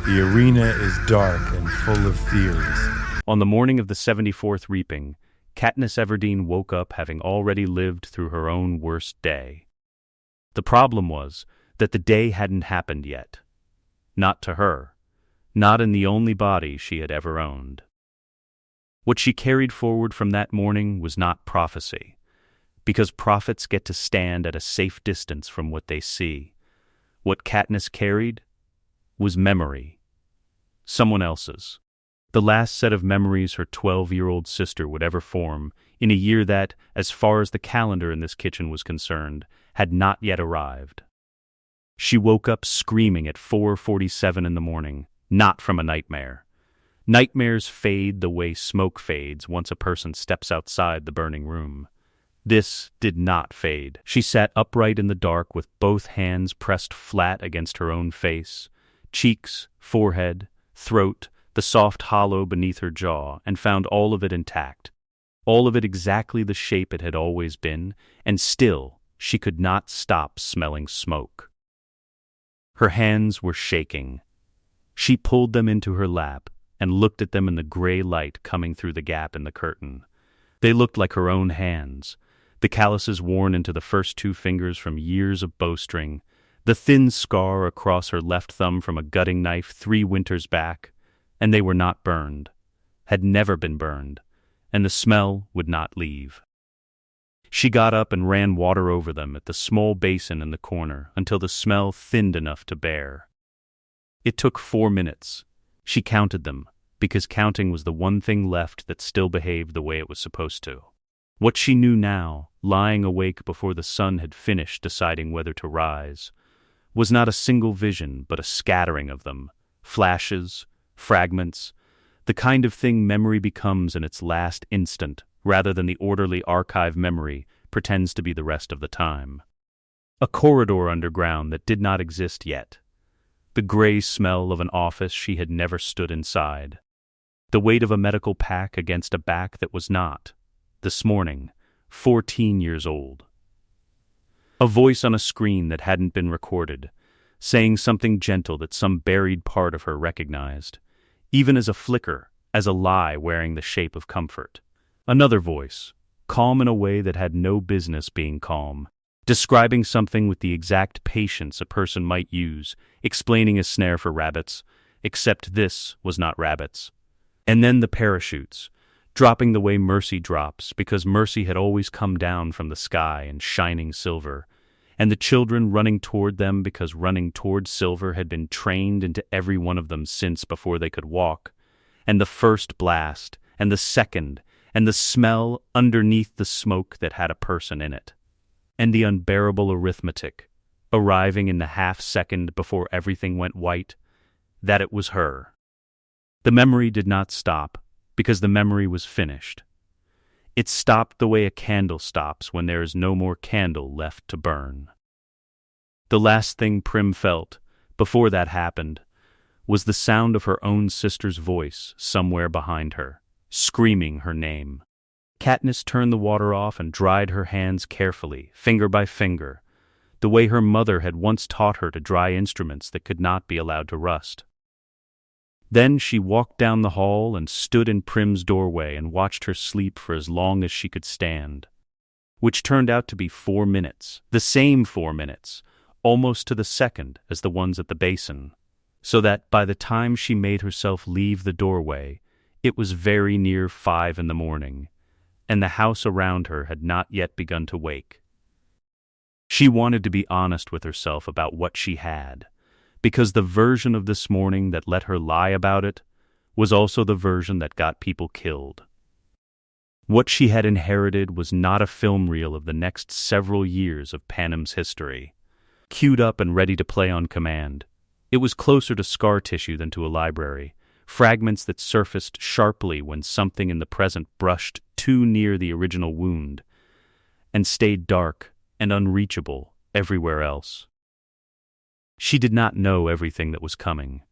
The arena is dark and full of theories. On the morning of the 74th reaping, Katniss Everdeen woke up having already lived through her own worst day. The problem was that the day hadn't happened yet. Not to her. Not in the only body she had ever owned. What she carried forward from that morning was not prophecy, because prophets get to stand at a safe distance from what they see. What Katniss carried was memory. Someone else's. The last set of memories her 12-year-old sister would ever form in a year that, as far as the calendar in this kitchen was concerned, had not yet arrived. She woke up screaming at 4:47 in the morning, not from a nightmare. Nightmares fade the way smoke fades once a person steps outside the burning room. This did not fade. She sat upright in the dark with both hands pressed flat against her own face, cheeks, forehead, throat, the soft hollow beneath her jaw, and found all of it intact. All of it exactly the shape it had always been, and still she could not stop smelling smoke. Her hands were shaking. She pulled them into her lap and looked at them in the gray light coming through the gap in the curtain. They looked like her own hands, the calluses worn into the first two fingers from years of bowstring, the thin scar across her left thumb from a gutting knife 3 winters back, and they were not burned, had never been burned, and the smell would not leave. She got up and ran water over them at the small basin in the corner until the smell thinned enough to bear. It took 4 minutes. She counted them, because counting was the one thing left that still behaved the way it was supposed to. What she knew now, lying awake before the sun had finished deciding whether to rise, was not a single vision but a scattering of them, flashes, fragments, the kind of thing memory becomes in its last instant rather than the orderly archive memory pretends to be the rest of the time. A corridor underground that did not exist yet. The gray smell of an office she had never stood inside. The weight of a medical pack against a back that was not, this morning, 14 years old. A voice on a screen that hadn't been recorded, saying something gentle that some buried part of her recognized, even as a flicker, as a lie wearing the shape of comfort. Another voice, calm in a way that had no business being calm, describing something with the exact patience a person might use, explaining a snare for rabbits, except this was not rabbits. And then the parachutes, dropping the way mercy drops, because mercy had always come down from the sky in shining silver, and the children running toward them because running toward silver had been trained into every one of them since before they could walk, and the first blast, and the second, and the smell underneath the smoke that had a person in it, and the unbearable arithmetic, arriving in the half-second before everything went white, that it was her. The memory did not stop, because the memory was finished. It stopped the way a candle stops when there is no more candle left to burn. The last thing Prim felt, before that happened, was the sound of her own sister's voice somewhere behind her, screaming her name. Katniss turned the water off and dried her hands carefully, finger by finger, the way her mother had once taught her to dry instruments that could not be allowed to rust. Then she walked down the hall and stood in Prim's doorway and watched her sleep for as long as she could stand, which turned out to be 4 minutes, the same 4 minutes, almost to the second as the ones at the basin, so that by the time she made herself leave the doorway, it was very near 5 in the morning, and the house around her had not yet begun to wake. She wanted to be honest with herself about what she had, because the version of this morning that let her lie about it was also the version that got people killed. What she had inherited was not a film reel of the next several years of Panem's history, queued up and ready to play on command. It was closer to scar tissue than to a library, fragments that surfaced sharply when something in the present brushed too near the original wound, and stayed dark and unreachable everywhere else. She did not know everything that was coming.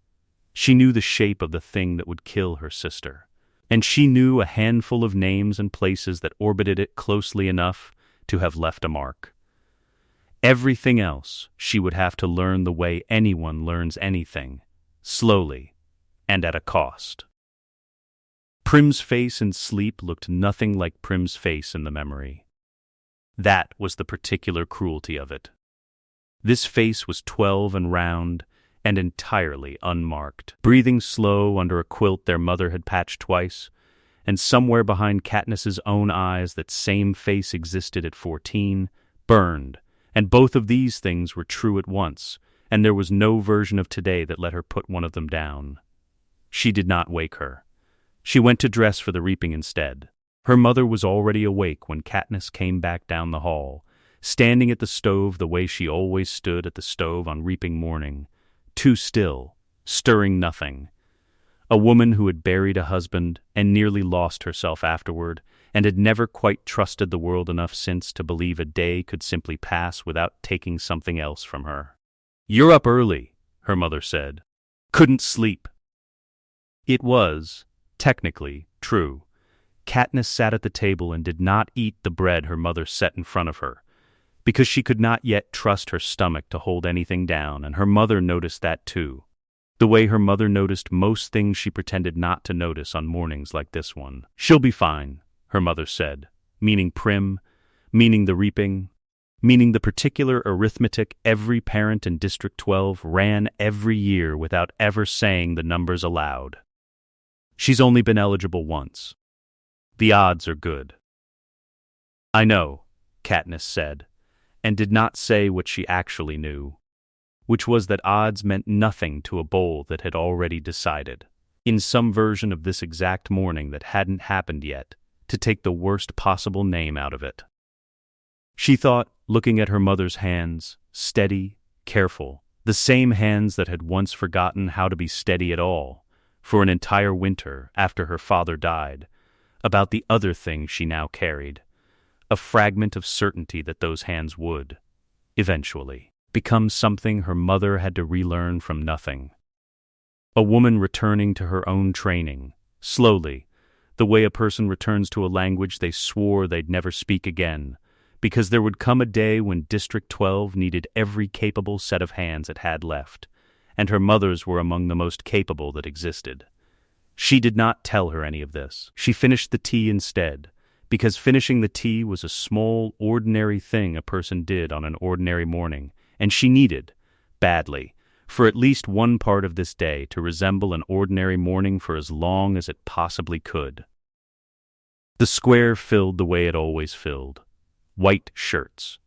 She knew the shape of the thing that would kill her sister, and she knew a handful of names and places that orbited it closely enough to have left a mark. Everything else she would have to learn the way anyone learns anything, slowly, and at a cost. Prim's face in sleep looked nothing like Prim's face in the memory. That was the particular cruelty of it. This face was 12 and round, and entirely unmarked. Breathing slow under a quilt their mother had patched twice, and somewhere behind Katniss's own eyes that same face existed at 14, burned, and both of these things were true at once, and there was no version of today that let her put one of them down. She did not wake her. She went to dress for the reaping instead. Her mother was already awake when Katniss came back down the hall, standing at the stove the way she always stood at the stove on reaping morning, too still, stirring nothing. A woman who had buried a husband and nearly lost herself afterward, and had never quite trusted the world enough since to believe a day could simply pass without taking something else from her. "You're up early," her mother said. "Couldn't sleep." It was, technically, true. Katniss sat at the table and did not eat the bread her mother set in front of her, because she could not yet trust her stomach to hold anything down, and her mother noticed that too. The way her mother noticed most things she pretended not to notice on mornings like this one. "She'll be fine," her mother said, meaning Prim, meaning the reaping, meaning the particular arithmetic every parent in District 12 ran every year without ever saying the numbers aloud. "She's only been eligible once. The odds are good." "I know," Katniss said, and did not say what she actually knew, which was that odds meant nothing to a bowl that had already decided, in some version of this exact morning that hadn't happened yet, to take the worst possible name out of it. She thought, looking at her mother's hands, steady, careful, the same hands that had once forgotten how to be steady at all, for an entire winter after her father died, about the other thing she now carried, a fragment of certainty that those hands would, eventually, become something her mother had to relearn from nothing. A woman returning to her own training, slowly, the way a person returns to a language they swore they'd never speak again, because there would come a day when District 12 needed every capable set of hands it had left, and her mother's were among the most capable that existed. She did not tell her any of this. She finished the tea instead, because finishing the tea was a small, ordinary thing a person did on an ordinary morning, and she needed, badly, for at least one part of this day to resemble an ordinary morning for as long as it possibly could. The square filled the way it always filled. White shirts.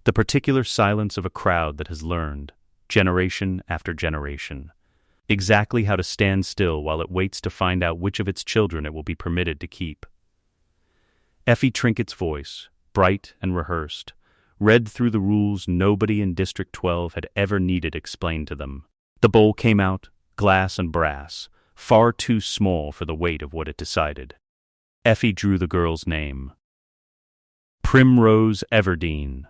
The particular silence of a crowd that has learned, generation after generation, exactly how to stand still while it waits to find out which of its children it will be permitted to keep. Effie Trinket's voice, bright and rehearsed, read through the rules nobody in District 12 had ever needed explained to them. The bowl came out, glass and brass, far too small for the weight of what it decided. Effie drew the girl's name. Primrose Everdeen.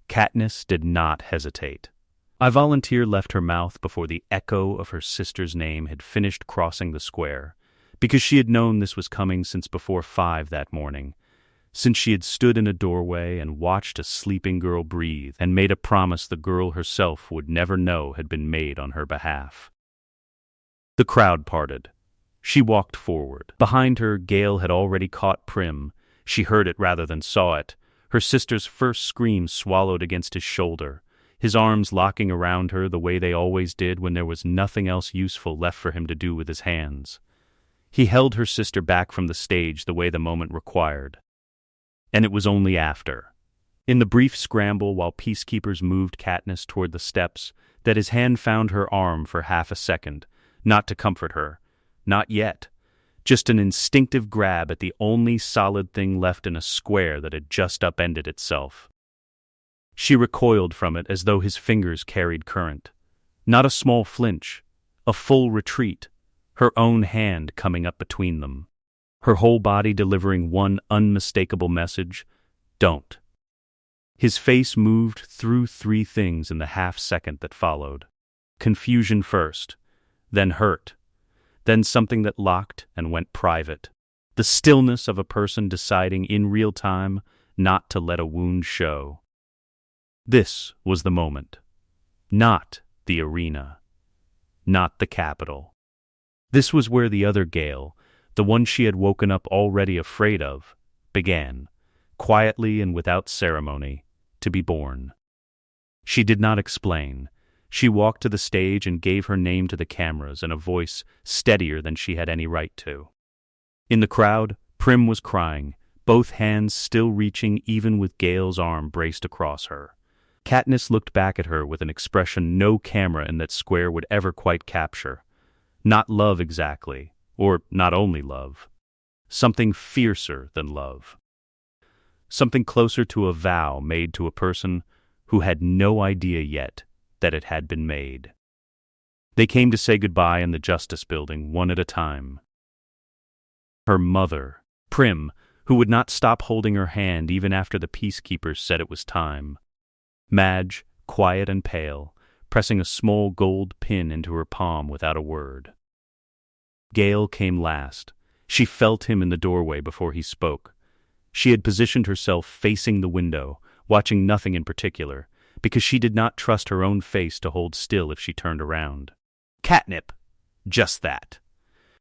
Katniss did not hesitate. I volunteer left her mouth before the echo of her sister's name had finished crossing the square, because she had known this was coming since before 5 that morning, since she had stood in a doorway and watched a sleeping girl breathe and made a promise the girl herself would never know had been made on her behalf. The crowd parted. She walked forward. Behind her, Gale had already caught Prim. She heard it rather than saw it. Her sister's first scream swallowed against his shoulder, his arms locking around her the way they always did when there was nothing else useful left for him to do with his hands. He held her sister back from the stage the way the moment required. And it was only after, in the brief scramble while peacekeepers moved Katniss toward the steps, that his hand found her arm for half a second, not to comfort her, not yet, just an instinctive grab at the only solid thing left in a square that had just upended itself. She recoiled from it as though his fingers carried current. Not a small flinch, a full retreat, her own hand coming up between them, her whole body delivering one unmistakable message: don't. His face moved through 3 things in the half-second that followed. Confusion first, then hurt, then something that locked and went private. The stillness of a person deciding in real time not to let a wound show. This was the moment. Not the arena. not the capital. This was where the other Gale, the one she had woken up already afraid of, began, quietly and without ceremony, to be born. She did not explain. She walked to the stage and gave her name to the cameras in a voice steadier than she had any right to. In the crowd, Prim was crying, both hands still reaching even with Gale's arm braced across her. Katniss looked back at her with an expression no camera in that square would ever quite capture. Not love exactly, or not only love. Something fiercer than love. Something closer to a vow made to a person who had no idea yet that it had been made. They came to say goodbye in the Justice Building, one at a time. Her mother, Prim, who would not stop holding her hand even after the peacekeepers said it was time. Madge, quiet and pale, pressing a small gold pin into her palm without a word. Gale came last. She felt him in the doorway before he spoke. She had positioned herself facing the window, watching nothing in particular, because she did not trust her own face to hold still if she turned around. Catnip! Just that.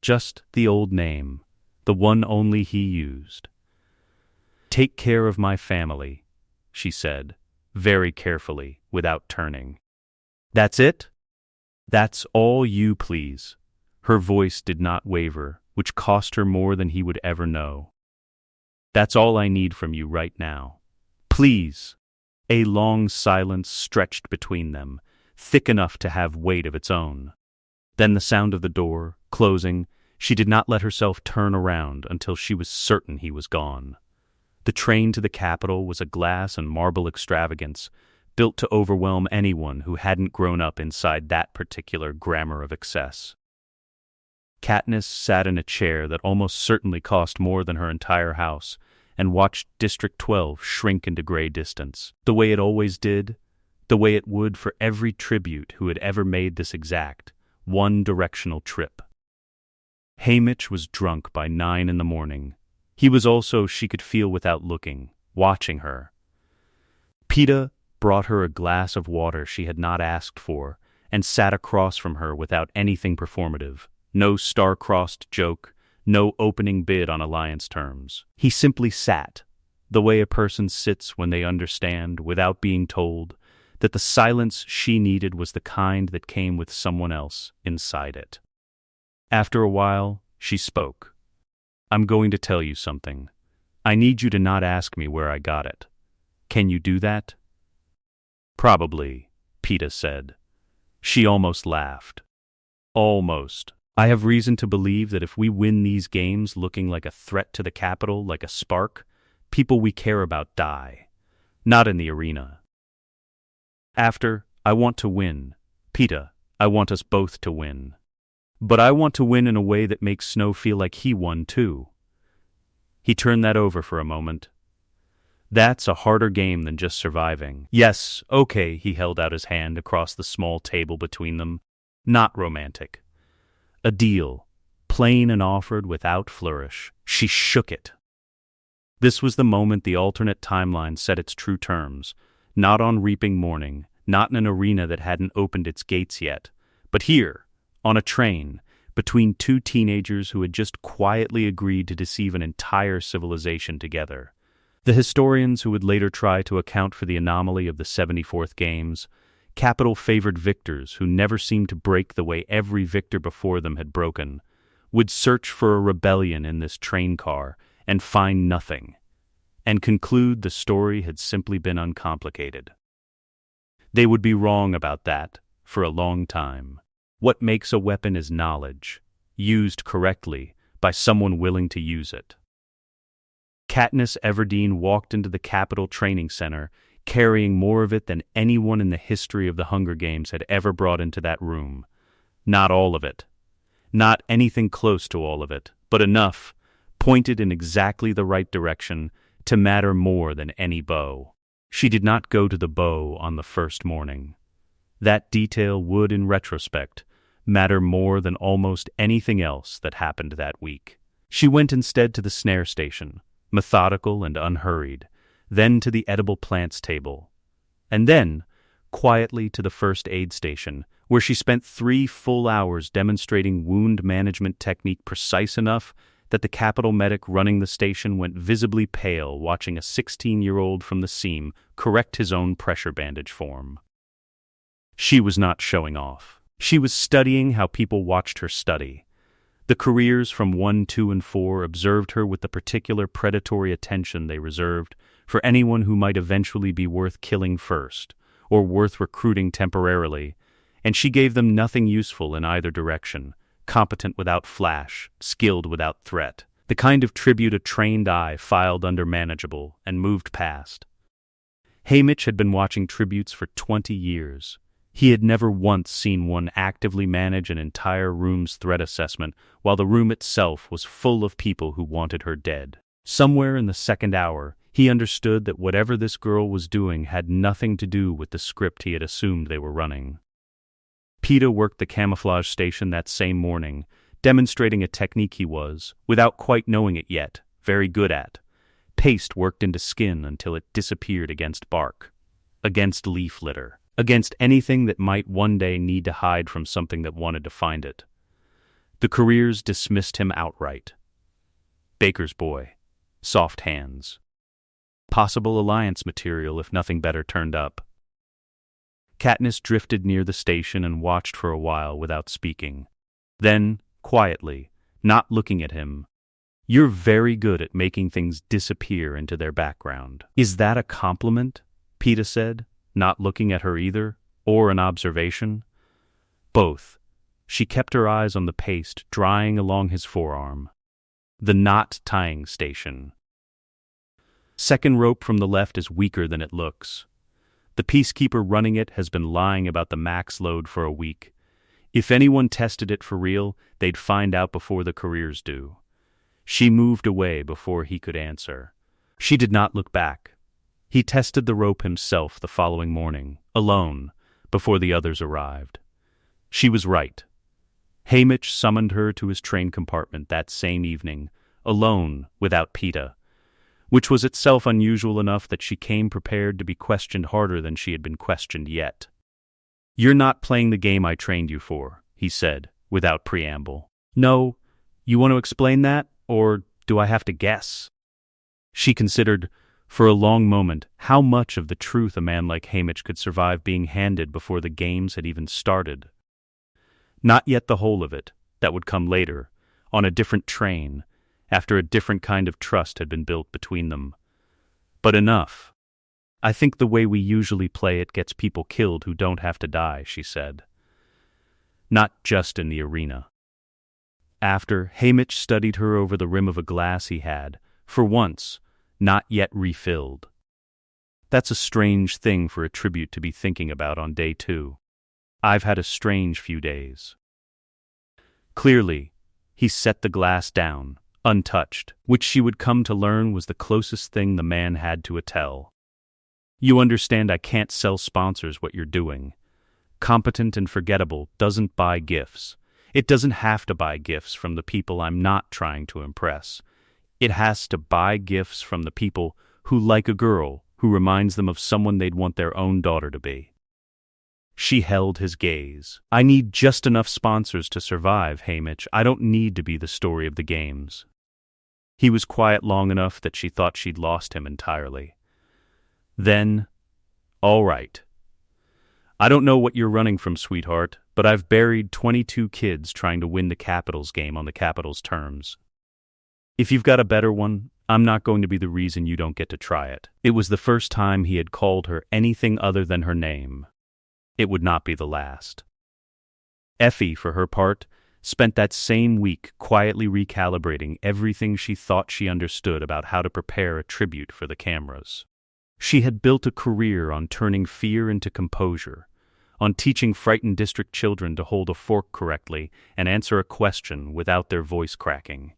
Just the old name, the one only he used. Take care of my family, she said, very carefully, without turning. That's it? That's all you, please. Her voice did not waver, which cost her more than he would ever know. That's all I need from you right now. Please. A long silence stretched between them, thick enough to have weight of its own. Then the sound of the door, closing. She did not let herself turn around until she was certain he was gone. The train to the capital was a glass and marble extravagance, built to overwhelm anyone who hadn't grown up inside that particular grammar of excess. Katniss sat in a chair that almost certainly cost more than her entire house, and watched District 12 shrink into gray distance, the way it always did, the way it would for every tribute who had ever made this exact, one-directional trip. Haymitch was drunk by 9 in the morning. He was also, she could feel without looking, watching her. Peeta brought her a glass of water she had not asked for, and sat across from her without anything performative, no star-crossed joke, no opening bid on alliance terms. He simply sat, the way a person sits when they understand, without being told, that the silence she needed was the kind that came with someone else inside it. After a while, she spoke. I'm going to tell you something. I need you to not ask me where I got it. Can you do that? Probably, Peeta said. She almost laughed. Almost. I have reason to believe that if we win these games looking like a threat to the capital, like a spark, people we care about die. Not in the arena. After, I want to win. Peeta, I want us both to win. But I want to win in a way that makes Snow feel like he won too. He turned that over for a moment. That's a harder game than just surviving. Yes, okay, he held out his hand across the small table between them. Not romantic. A deal, plain and offered without flourish. She shook it. This was the moment the alternate timeline set its true terms, not on reaping morning, not in an arena that hadn't opened its gates yet, but here, on a train, between two teenagers who had just quietly agreed to deceive an entire civilization together. The historians who would later try to account for the anomaly of the 74th Games, capital-favored victors who never seemed to break the way every victor before them had broken, would search for a rebellion in this train car and find nothing, and conclude the story had simply been uncomplicated. They would be wrong about that for a long time. What makes a weapon is knowledge, used correctly by someone willing to use it. Katniss Everdeen walked into the Capitol Training Center carrying more of it than anyone in the history of the Hunger Games had ever brought into that room. Not all of it. Not anything close to all of it, but enough, pointed in exactly the right direction, to matter more than any bow. She did not go to the bow on the first morning. That detail would, in retrospect, matter more than almost anything else that happened that week. She went instead to the snare station, methodical and unhurried, then to the edible plants table, and then, quietly to the first aid station, where she spent 3 full hours demonstrating wound management technique precise enough that the Capitol medic running the station went visibly pale watching a 16-year-old from the seam correct his own pressure bandage form. She was not showing off. She was studying how people watched her study. The careers from 1, 2, and 4 observed her with the particular predatory attention they reserved for anyone who might eventually be worth killing first, or worth recruiting temporarily, and she gave them nothing useful in either direction, competent without flash, skilled without threat, the kind of tribute a trained eye filed under manageable and moved past. Haymitch had been watching tributes for 20 years. He had never once seen one actively manage an entire room's threat assessment while the room itself was full of people who wanted her dead. Somewhere in the second hour, he understood that whatever this girl was doing had nothing to do with the script he had assumed they were running. Peeta worked the camouflage station that same morning, demonstrating a technique he was, without quite knowing it yet, very good at. Paste worked into skin until it disappeared against bark, against leaf litter, against anything that might one day need to hide from something that wanted to find it. The careers dismissed him outright. Baker's boy. Soft hands. Possible alliance material if nothing better turned up. Katniss drifted near the station and watched for a while without speaking. Then, quietly, not looking at him, "You're very good at making things disappear into their background." "Is that a compliment?" Peeta said, not looking at her either, or an observation. Both. She kept her eyes on the paste drying along his forearm. The knot tying station. Second rope from the left is weaker than it looks. The peacekeeper running it has been lying about the max load for a week. If anyone tested it for real, they'd find out before the careers do. She moved away before he could answer. She did not look back. He tested the rope himself the following morning, alone, before the others arrived. She was right. Haymitch summoned her to his train compartment that same evening, alone, without Peeta, which was itself unusual enough that she came prepared to be questioned harder than she had been questioned yet. "You're not playing the game I trained you for," he said, without preamble. "No, you want to explain that, or do I have to guess?" She considered, for a long moment, how much of the truth a man like Haymitch could survive being handed before the games had even started. Not yet the whole of it, that would come later, on a different train, after a different kind of trust had been built between them. But enough. "I think the way we usually play it gets people killed who don't have to die," she said. Not just in the arena. After, Haymitch studied her over the rim of a glass he had, for once, not yet refilled. That's a strange thing for a tribute to be thinking about on day 2. I've had a strange few days. Clearly, he set the glass down, untouched, which she would come to learn was the closest thing the man had to a tell. "You understand I can't sell sponsors what you're doing. Competent and forgettable doesn't buy gifts. It doesn't have to buy gifts from the people I'm not trying to impress. It has to buy gifts from the people who like a girl who reminds them of someone they'd want their own daughter to be." She held his gaze. "I need just enough sponsors to survive, Haymitch. I don't need to be the story of the games." He was quiet long enough that she thought she'd lost him entirely. Then, "All right. I don't know what you're running from, sweetheart, but I've buried 22 kids trying to win the Capitals game on the Capitals' terms. If you've got a better one, I'm not going to be the reason you don't get to try it." It was the first time he had called her anything other than her name. It would not be the last. Effie, for her part, spent that same week quietly recalibrating everything she thought she understood about how to prepare a tribute for the cameras. She had built a career on turning fear into composure, on teaching frightened district children to hold a fork correctly and answer a question without their voice cracking.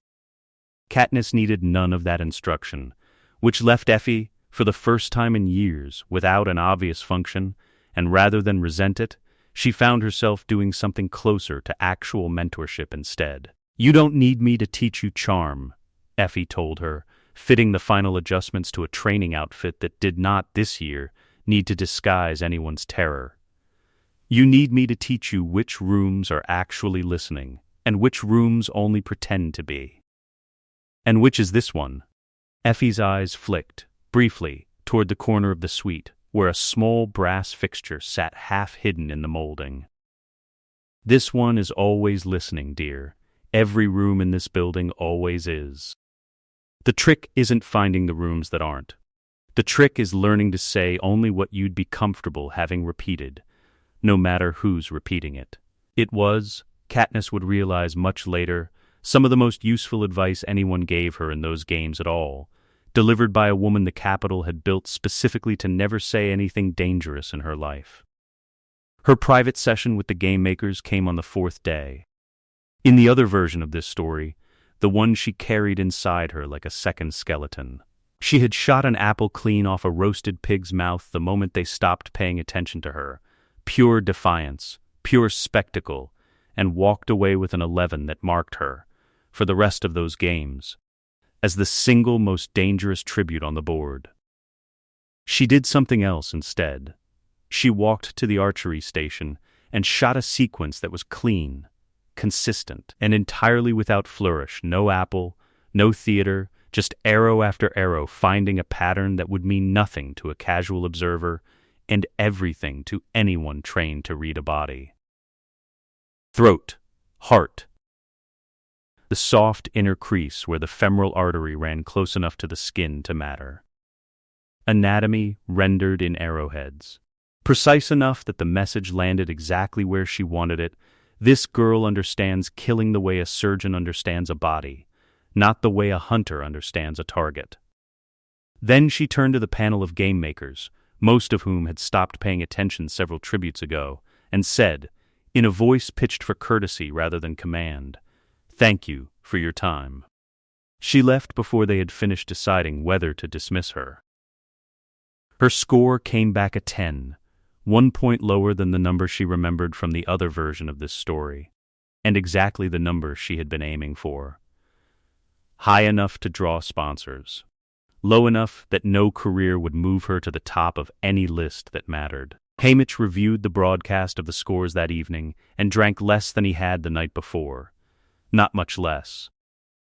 Katniss needed none of that instruction, which left Effie, for the first time in years, without an obvious function, and rather than resent it, she found herself doing something closer to actual mentorship instead. "You don't need me to teach you charm," Effie told her, fitting the final adjustments to a training outfit that did not, this year, need to disguise anyone's terror. You need me to teach you which rooms are actually listening, and which rooms only pretend to be. And which is this one? Effie's eyes flicked, briefly, toward the corner of the suite, where a small brass fixture sat half-hidden in the molding. This one is always listening, dear. Every room in this building always is. The trick isn't finding the rooms that aren't. The trick is learning to say only what you'd be comfortable having repeated, no matter who's repeating it. It was, Katniss would realize much later, some of the most useful advice anyone gave her in those games at all, delivered by a woman the Capitol had built specifically to never say anything dangerous in her life. Her private session with the game makers came on the 4th day. In the other version of this story, the one she carried inside her like a second skeleton, she had shot an apple clean off a roasted pig's mouth the moment they stopped paying attention to her, pure defiance, pure spectacle, and walked away with an 11 that marked her, for the rest of those games, as the single most dangerous tribute on the board. She did something else instead. She walked to the archery station and shot a sequence that was clean, consistent, and entirely without flourish. No apple, no theater, just arrow after arrow, finding a pattern that would mean nothing to a casual observer and everything to anyone trained to read a body. Throat, heart. The soft inner crease where the femoral artery ran close enough to the skin to matter. Anatomy rendered in arrowheads. Precise enough that the message landed exactly where she wanted it. This girl understands killing the way a surgeon understands a body, not the way a hunter understands a target. Then she turned to the panel of game makers, most of whom had stopped paying attention several tributes ago, and said, in a voice pitched for courtesy rather than command, "Thank you for your time." She left before they had finished deciding whether to dismiss her. Her score came back a 10, 1 point lower than the number she remembered from the other version of this story, and exactly the number she had been aiming for. High enough to draw sponsors. Low enough that no career would move her to the top of any list that mattered. Haymitch reviewed the broadcast of the scores that evening and drank less than he had the night before. Not much less.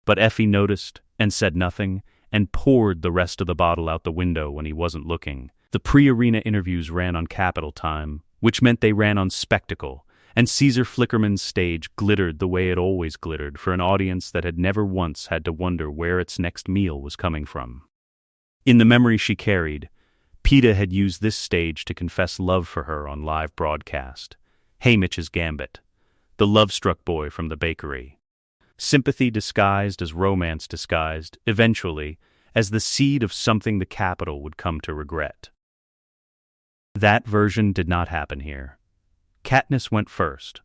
But Effie noticed and said nothing and poured the rest of the bottle out the window when he wasn't looking. The pre-arena interviews ran on Capitol time, which meant they ran on spectacle, and Caesar Flickerman's stage glittered the way it always glittered for an audience that had never once had to wonder where its next meal was coming from. In the memory she carried, Peeta had used this stage to confess love for her on live broadcast. Haymitch's gambit. The love-struck boy from the bakery. Sympathy disguised as romance disguised, eventually, as the seed of something the Capitol would come to regret. That version did not happen here. Katniss went first.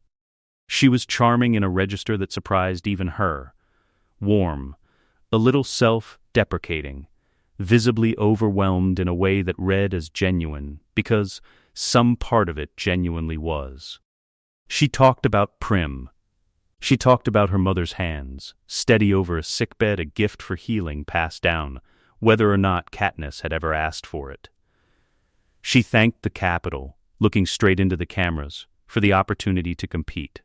She was charming in a register that surprised even her. Warm, a little self-deprecating, visibly overwhelmed in a way that read as genuine, because some part of it genuinely was. She talked about Prim. She talked about her mother's hands, steady over a sickbed, a gift for healing passed down, whether or not Katniss had ever asked for it. She thanked the Capitol, looking straight into the cameras, for the opportunity to compete.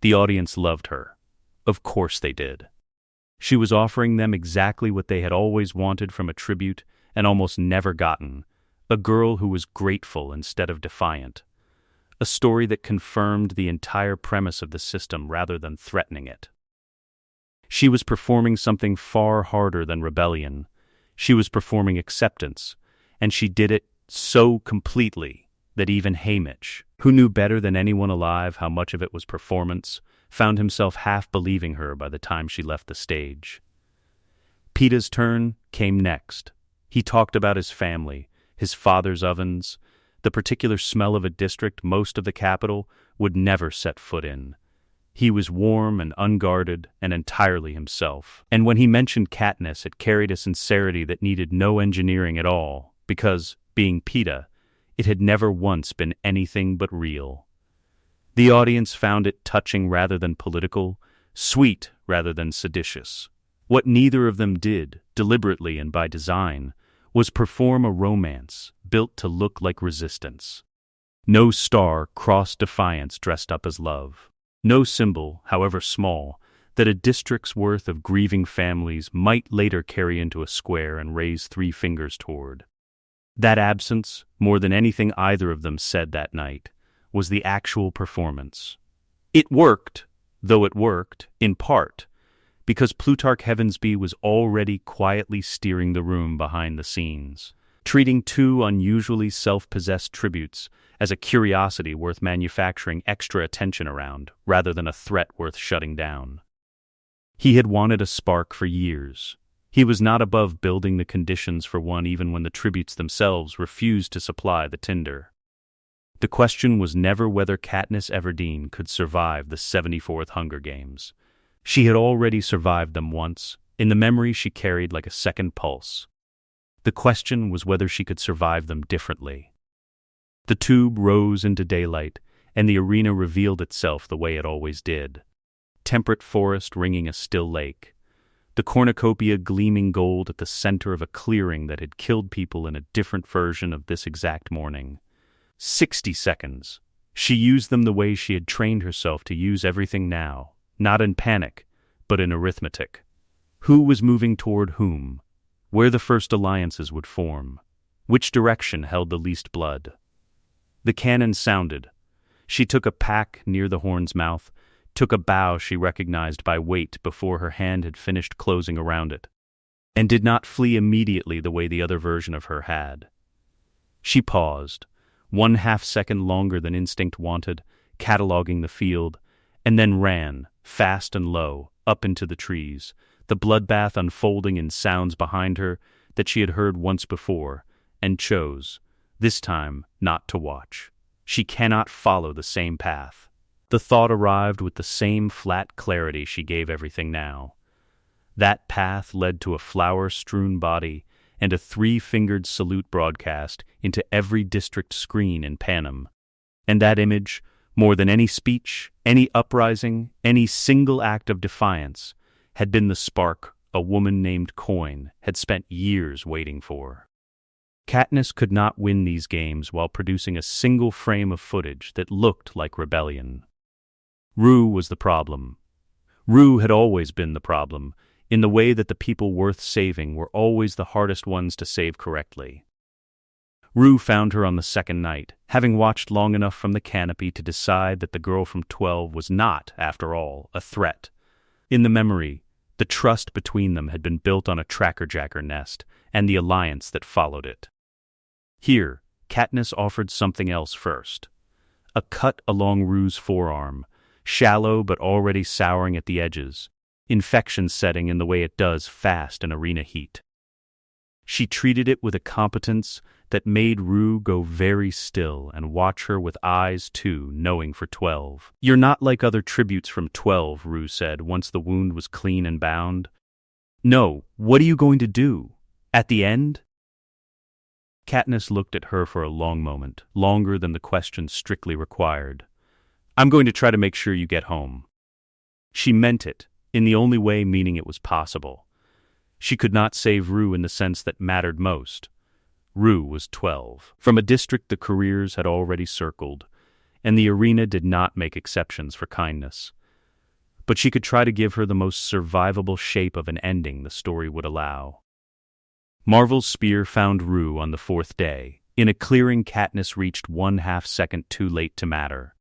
The audience loved her. Of course they did. She was offering them exactly what they had always wanted from a tribute and almost never gotten, a girl who was grateful instead of defiant. A story that confirmed the entire premise of the system rather than threatening it. She was performing something far harder than rebellion. She was performing acceptance, and she did it so completely that even Haymitch, who knew better than anyone alive how much of it was performance, found himself half believing her by the time she left the stage. Peeta's turn came next. He talked about his family, his father's ovens, the particular smell of a district most of the Capitol would never set foot in. He was warm and unguarded and entirely himself. And when he mentioned Katniss, it carried a sincerity that needed no engineering at all, because, being Peeta, it had never once been anything but real. The audience found it touching rather than political, sweet rather than seditious. What neither of them did, deliberately and by design, was perform a romance built to look like resistance. No star crossed defiance dressed up as love. No symbol, however small, that a district's worth of grieving families might later carry into a square and raise 3 fingers toward. That absence, more than anything either of them said that night, was the actual performance. It worked, though it worked, in part, because Plutarch Heavensby was already quietly steering the room behind the scenes, treating 2 unusually self-possessed tributes as a curiosity worth manufacturing extra attention around, rather than a threat worth shutting down. He had wanted a spark for years. He was not above building the conditions for one even when the tributes themselves refused to supply the tinder. The question was never whether Katniss Everdeen could survive the 74th Hunger Games. She had already survived them once, in the memory she carried like a second pulse. The question was whether she could survive them differently. The tube rose into daylight, and the arena revealed itself the way it always did. Temperate forest ringing a still lake. The cornucopia gleaming gold at the center of a clearing that had killed people in a different version of this exact morning. 60 seconds. She used them the way she had trained herself to use everything now, not in panic, but in arithmetic. Who was moving toward whom? Where the first alliances would form? Which direction held the least blood? The cannon sounded. She took a pack near the horn's mouth, took a bow she recognized by weight before her hand had finished closing around it, and did not flee immediately the way the other version of her had. She paused, 1/2 second longer than instinct wanted, cataloging the field, and then ran, fast and low, up into the trees, the bloodbath unfolding in sounds behind her that she had heard once before, and chose, this time, not to watch. She cannot follow the same path. The thought arrived with the same flat clarity she gave everything now. That path led to a flower-strewn body and a 3-fingered salute broadcast into every district screen in Panem. And that image, more than any speech, any uprising, any single act of defiance, had been the spark a woman named Coin had spent years waiting for. Katniss could not win these games while producing a single frame of footage that looked like rebellion. Rue was the problem. Rue had always been the problem, in the way that the people worth saving were always the hardest ones to save correctly. Rue found her on the second night, having watched long enough from the canopy to decide that the girl from 12 was not, after all, a threat. In the memory, the trust between them had been built on a tracker-jacker nest and the alliance that followed it. Here, Katniss offered something else first. A cut along Rue's forearm, shallow but already souring at the edges, infection setting in the way it does fast in arena heat. She treated it with a competence that made Rue go very still and watch her with eyes too, knowing for 12. "You're not like other tributes from 12, Rue said once the wound was clean and bound. "No, what are you going to do? At the end?" Katniss looked at her for a long moment, longer than the question strictly required. "I'm going to try to make sure you get home." She meant it, in the only way meaning it was possible. She could not save Rue in the sense that mattered most. Rue was 12. From a district the careers had already circled, and the arena did not make exceptions for kindness. But she could try to give her the most survivable shape of an ending the story would allow. Marvel's spear found Rue on the 4th day, in a clearing Katniss reached 1/2 second too late to matter.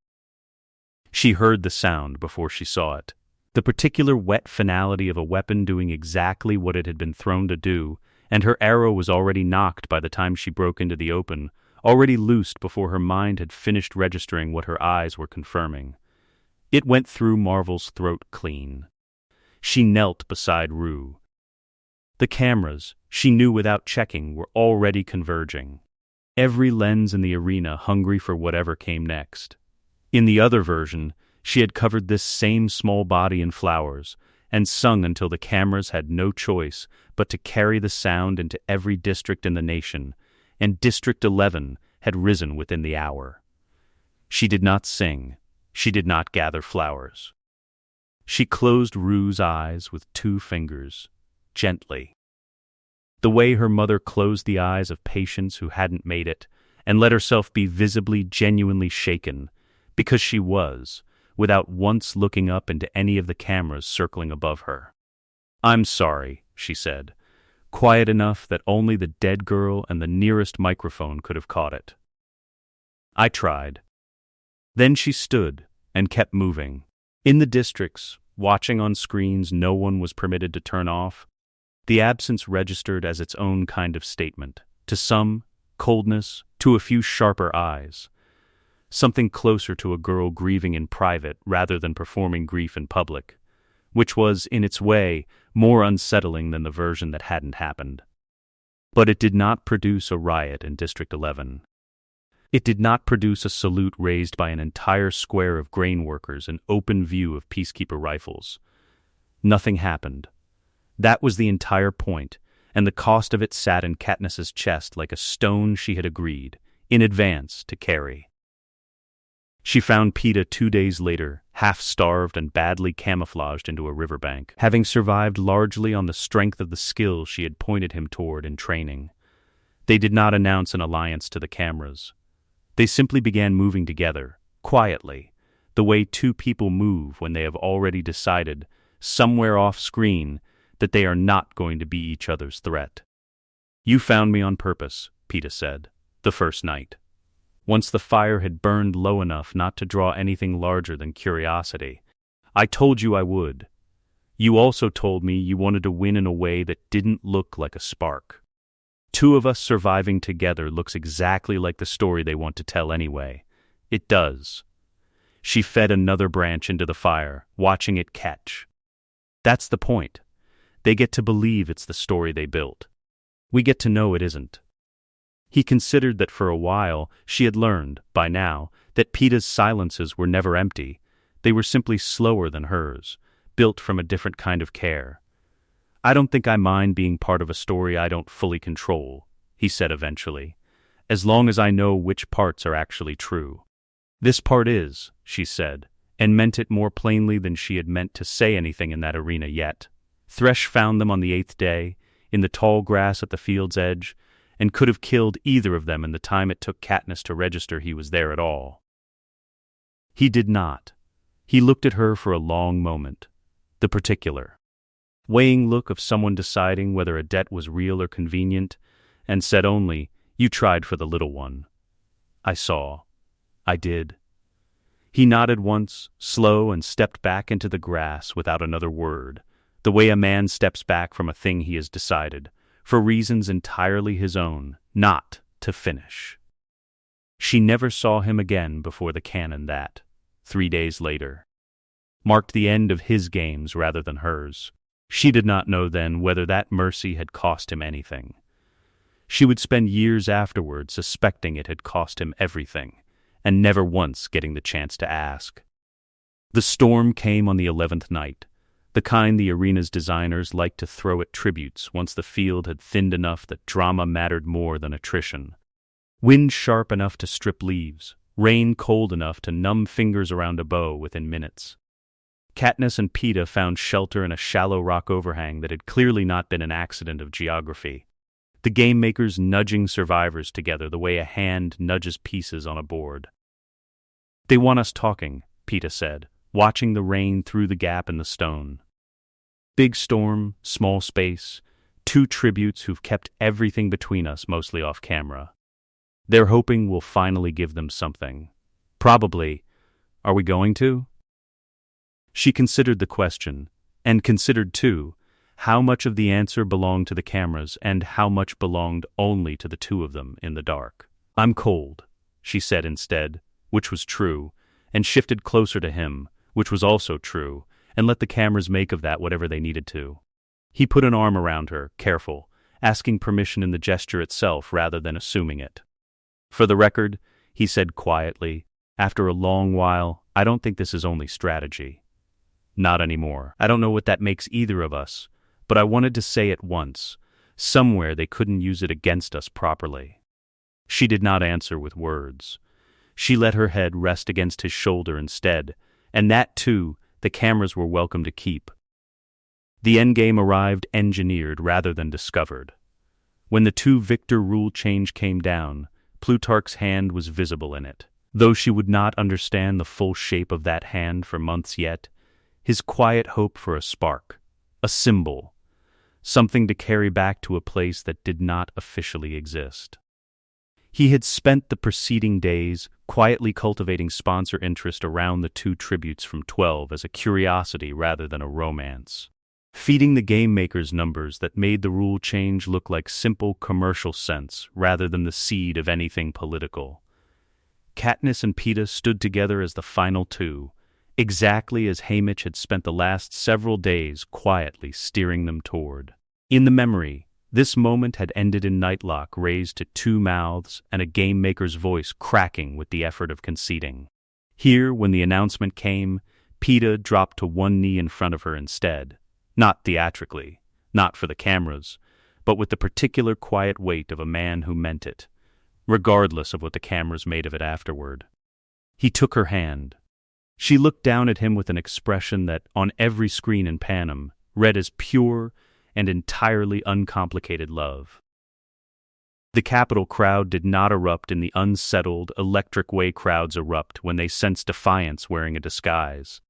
She heard the sound before she saw it. The particular wet finality of a weapon doing exactly what it had been thrown to do, and her arrow was already knocked by the time she broke into the open, already loosed before her mind had finished registering what her eyes were confirming. It went through Marvel's throat clean. She knelt beside Rue. The cameras, she knew without checking, were already converging. Every lens in the arena hungry for whatever came next. In the other version, she had covered this same small body in flowers, and sung until the cameras had no choice but to carry the sound into every district in the nation, and District 11 had risen within the hour. She did not sing. She did not gather flowers. She closed Rue's eyes with 2 fingers, gently. The way her mother closed the eyes of patients who hadn't made it, and let herself be visibly, genuinely shaken, because she was, without once looking up into any of the cameras circling above her. "I'm sorry," she said, quiet enough that only the dead girl and the nearest microphone could have caught it. "I tried." Then she stood and kept moving. In the districts, watching on screens no one was permitted to turn off, the absence registered as its own kind of statement. To some, coldness, to a few sharper eyes. Something closer to a girl grieving in private rather than performing grief in public, which was, in its way, more unsettling than the version that hadn't happened. But it did not produce a riot in District 11. It did not produce a salute raised by an entire square of grain workers in open view of peacekeeper rifles. Nothing happened. That was the entire point, and the cost of it sat in Katniss's chest like a stone she had agreed, in advance, to carry. She found Peeta 2 days later, half-starved and badly camouflaged into a riverbank, having survived largely on the strength of the skill she had pointed him toward in training. They did not announce an alliance to the cameras. They simply began moving together, quietly, the way two people move when they have already decided, somewhere off-screen, that they are not going to be each other's threat. "You found me on purpose," Peeta said, the first night. Once the fire had burned low enough not to draw anything larger than curiosity. "I told you I would. You also told me you wanted to win in a way that didn't look like a spark. Two of us surviving together looks exactly like the story they want to tell anyway. It does." She fed another branch into the fire, watching it catch. "That's the point. They get to believe it's the story they built. We get to know it isn't." He considered that for a while she had learned, by now, that Peeta's silences were never empty. They were simply slower than hers, built from a different kind of care. "I don't think I mind being part of a story I don't fully control," he said eventually, "as long as I know which parts are actually true." "This part is," she said, and meant it more plainly than she had meant to say anything in that arena yet. Thresh found them on the 8th day, in the tall grass at the field's edge, and could have killed either of them in the time it took Katniss to register he was there at all. He did not. He looked at her for a long moment, the particular, weighing look of someone deciding whether a debt was real or convenient, and said only, "You tried for the little one." "I saw. I did." He nodded once, slow, and stepped back into the grass without another word, the way a man steps back from a thing he has decided, for reasons entirely his own, not to finish. She never saw him again before the canon that, 3 days later, marked the end of his games rather than hers. She did not know then whether that mercy had cost him anything. She would spend years afterward suspecting it had cost him everything, and never once getting the chance to ask. The storm came on the 11th night, the kind the arena's designers liked to throw at tributes once the field had thinned enough that drama mattered more than attrition. Wind sharp enough to strip leaves, rain cold enough to numb fingers around a bow within minutes. Katniss and Peeta found shelter in a shallow rock overhang that had clearly not been an accident of geography, the game makers nudging survivors together the way a hand nudges pieces on a board. "They want us talking," Peeta said, watching the rain through the gap in the stone. "Big storm, small space, 2 tributes who've kept everything between us mostly off camera. They're hoping we'll finally give them something. Probably. Are we going to?" She considered the question, and considered, too, how much of the answer belonged to the cameras and how much belonged only to the two of them in the dark. "I'm cold," she said instead, which was true, and shifted closer to him, which was also true, and let the cameras make of that whatever they needed to. He put an arm around her, careful, asking permission in the gesture itself rather than assuming it. "For the record," he said quietly, after a long while, "I don't think this is only strategy. Not anymore. I don't know what that makes either of us, but I wanted to say it once. Somewhere they couldn't use it against us properly." She did not answer with words. She let her head rest against his shoulder instead, and that, too, the cameras were welcome to keep. The endgame arrived engineered rather than discovered. When the two-victor rule change came down, Plutarch's hand was visible in it. Though she would not understand the full shape of that hand for months yet, his quiet hope for a spark, a symbol, something to carry back to a place that did not officially exist. He had spent the preceding days quietly cultivating sponsor interest around the two tributes from 12 as a curiosity rather than a romance, feeding the game makers numbers that made the rule change look like simple commercial sense rather than the seed of anything political. Katniss and Peeta stood together as the final two, exactly as Haymitch had spent the last several days quietly steering them toward. In the memory, this moment had ended in Nightlock raised to two mouths and a game maker's voice cracking with the effort of conceding. Here, when the announcement came, Peeta dropped to one knee in front of her instead, not theatrically, not for the cameras, but with the particular quiet weight of a man who meant it, regardless of what the cameras made of it afterward. He took her hand. She looked down at him with an expression that, on every screen in Panem, read as pure and entirely uncomplicated love. The Capitol crowd did not erupt in the unsettled, electric way crowds erupt when they sense defiance wearing a disguise.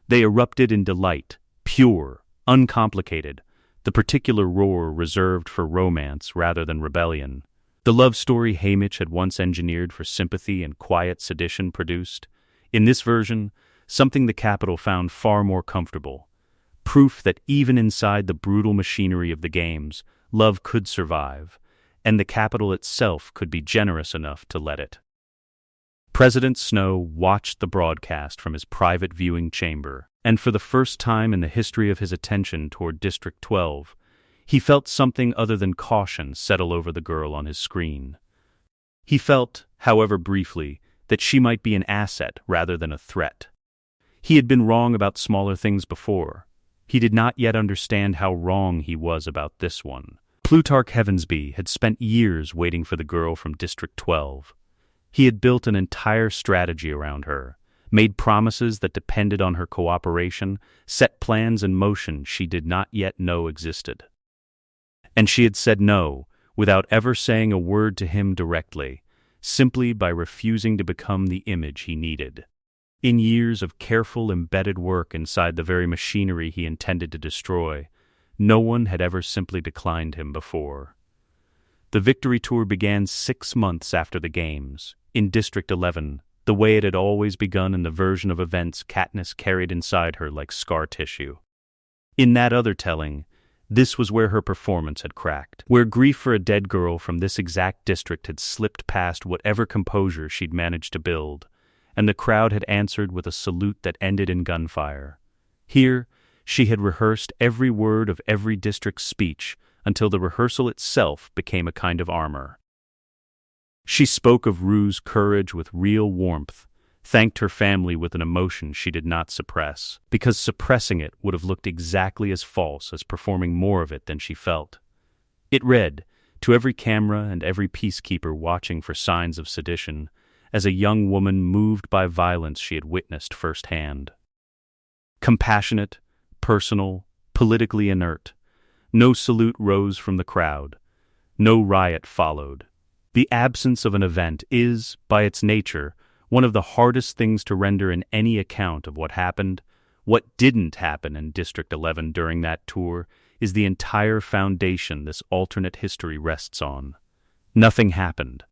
They erupted in delight, pure, uncomplicated, the particular roar reserved for romance rather than rebellion. The love story Haymitch had once engineered for sympathy and quiet sedition produced, in this version, something the Capitol found far more comfortable. Proof that even inside the brutal machinery of the games, love could survive, and the Capitol itself could be generous enough to let it. President Snow watched the broadcast from his private viewing chamber, and for the first time in the history of his attention toward District 12, he felt something other than caution settle over the girl on his screen. He felt, however briefly, that she might be an asset rather than a threat. He had been wrong about smaller things before. He did not yet understand how wrong he was about this one. Plutarch Heavensby had spent years waiting for the girl from District 12. He had built an entire strategy around her, made promises that depended on her cooperation, set plans in motion she did not yet know existed. And she had said no, without ever saying a word to him directly, simply by refusing to become the image he needed. In years of careful embedded work inside the very machinery he intended to destroy, no one had ever simply declined him before. The victory tour began 6 months after the games, in District 11, the way it had always begun in the version of events Katniss carried inside her like scar tissue. In that other telling, this was where her performance had cracked, where grief for a dead girl from this exact district had slipped past whatever composure she'd managed to build, and the crowd had answered with a salute that ended in gunfire. Here, she had rehearsed every word of every district's speech until the rehearsal itself became a kind of armor. She spoke of Rue's courage with real warmth, thanked her family with an emotion she did not suppress, because suppressing it would have looked exactly as false as performing more of it than she felt. It read, to every camera and every peacekeeper watching for signs of sedition, as a young woman moved by violence she had witnessed firsthand. Compassionate, personal, politically inert, no salute rose from the crowd. No riot followed. The absence of an event is, by its nature, one of the hardest things to render in any account of what happened. What didn't happen in District 11 during that tour is the entire foundation this alternate history rests on. Nothing happened.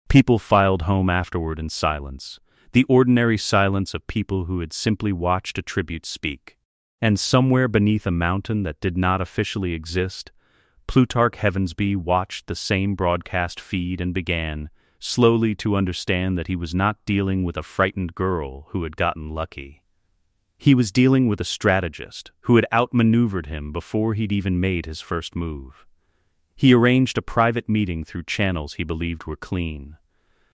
People filed home afterward in silence, the ordinary silence of people who had simply watched a tribute speak. And somewhere beneath a mountain that did not officially exist, Plutarch Heavensby watched the same broadcast feed and began, slowly, to understand that he was not dealing with a frightened girl who had gotten lucky. He was dealing with a strategist who had outmaneuvered him before he'd even made his first move. He arranged a private meeting through channels he believed were clean,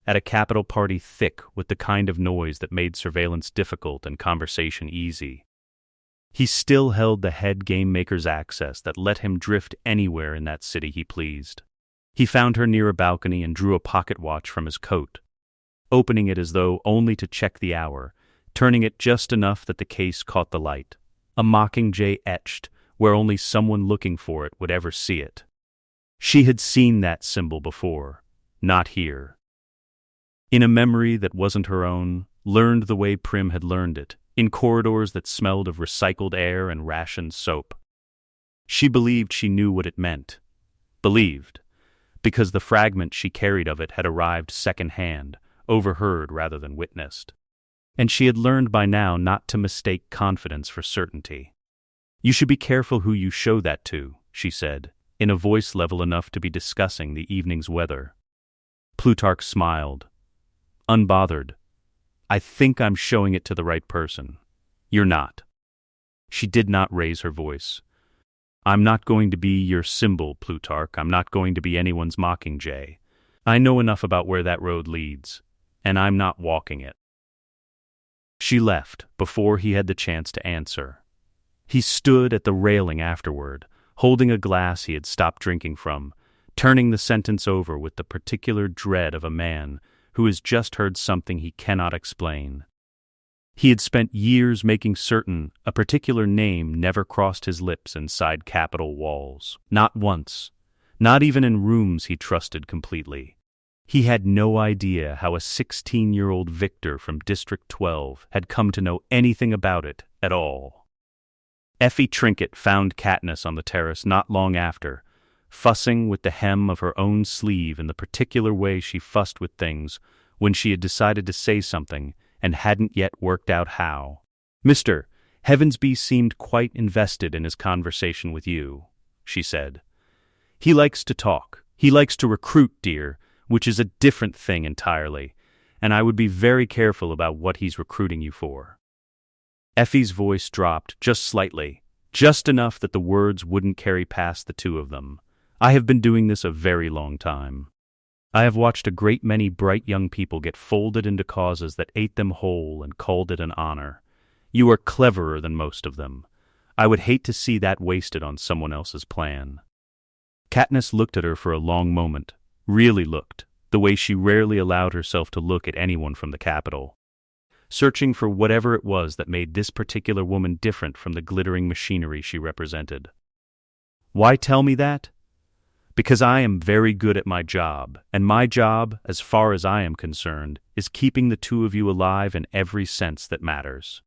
at a Capitol party thick with the kind of noise that made surveillance difficult and conversation easy. He still held the head game maker's access that let him drift anywhere in that city he pleased. He found her near a balcony and drew a pocket watch from his coat, opening it as though only to check the hour, turning it just enough that the case caught the light, a mockingjay etched where only someone looking for it would ever see it. She had seen that symbol before, not here. In a memory that wasn't her own, learned the way Prim had learned it, in corridors that smelled of recycled air and rationed soap. She believed she knew what it meant. Believed, because the fragment she carried of it had arrived second-hand, overheard rather than witnessed. And she had learned by now not to mistake confidence for certainty. "You should be careful who you show that to," she said, in a voice level enough to be discussing the evening's weather. Plutarch smiled. Unbothered. "I think I'm showing it to the right person. You're not." She did not raise her voice. "I'm not going to be your symbol, Plutarch. I'm not going to be anyone's mockingjay. I know enough about where that road leads, and I'm not walking it." She left before he had the chance to answer. He stood at the railing afterward, holding a glass he had stopped drinking from, turning the sentence over with the particular dread of a man who has just heard something he cannot explain. He had spent years making certain a particular name never crossed his lips inside Capitol walls. Not once. Not even in rooms he trusted completely. He had no idea how a 16-year-old Victor from District 12 had come to know anything about it at all. Effie Trinket found Katniss on the terrace not long after, fussing with the hem of her own sleeve in the particular way she fussed with things when she had decided to say something and hadn't yet worked out how. "Mr. Heavensby seemed quite invested in his conversation with you," she said. "He likes to talk. He likes to recruit, dear, which is a different thing entirely, and I would be very careful about what he's recruiting you for." Effie's voice dropped just slightly, just enough that the words wouldn't carry past the two of them. "I have been doing this a very long time. I have watched a great many bright young people get folded into causes that ate them whole and called it an honor. You are cleverer than most of them. I would hate to see that wasted on someone else's plan." Katniss looked at her for a long moment, really looked, the way she rarely allowed herself to look at anyone from the Capitol, searching for whatever it was that made this particular woman different from the glittering machinery she represented. "Why tell me that? Because I am very good at my job, and my job, as far as I am concerned, is keeping the two of you alive in every sense that matters."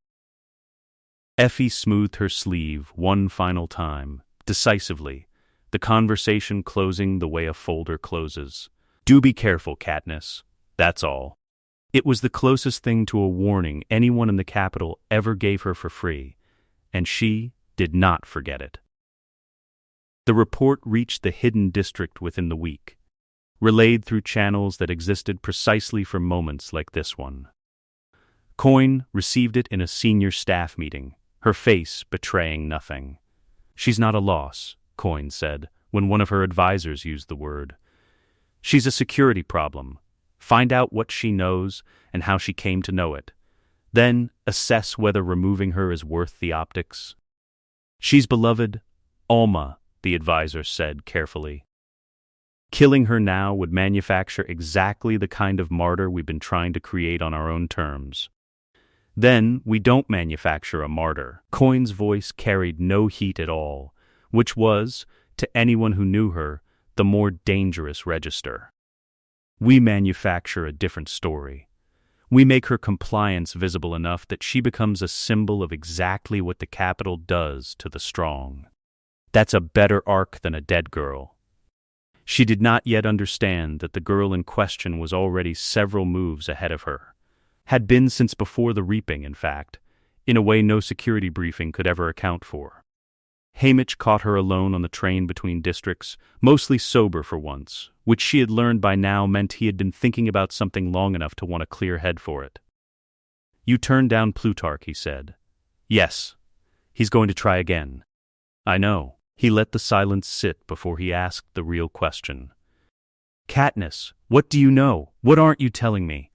Effie smoothed her sleeve one final time, decisively, the conversation closing the way a folder closes. "Do be careful, Katniss. That's all." It was the closest thing to a warning anyone in the Capitol ever gave her for free, and she did not forget it. The report reached the hidden district within the week, relayed through channels that existed precisely for moments like this one. Coin received it in a senior staff meeting, her face betraying nothing. "She's not a loss," Coin said, when one of her advisors used the word. "She's a security problem. Find out what she knows and how she came to know it. Then assess whether removing her is worth the optics." "She's beloved, Alma," the advisor said carefully. "Killing her now would manufacture exactly the kind of martyr we've been trying to create on our own terms. Then we don't manufacture a martyr." Coin's voice carried no heat at all, which was, to anyone who knew her, the more dangerous register. "We manufacture a different story. We make her compliance visible enough that she becomes a symbol of exactly what the Capitol does to the strong. That's a better arc than a dead girl." She did not yet understand that the girl in question was already several moves ahead of her. Had been since before the reaping, in fact, in a way no security briefing could ever account for. Haymitch caught her alone on the train between districts, mostly sober for once, which she had learned by now meant he had been thinking about something long enough to want a clear head for it. "You turned down Plutarch," he said. "Yes. He's going to try again." "I know." He let the silence sit before he asked the real question. "Katniss, what do you know? What aren't you telling me?"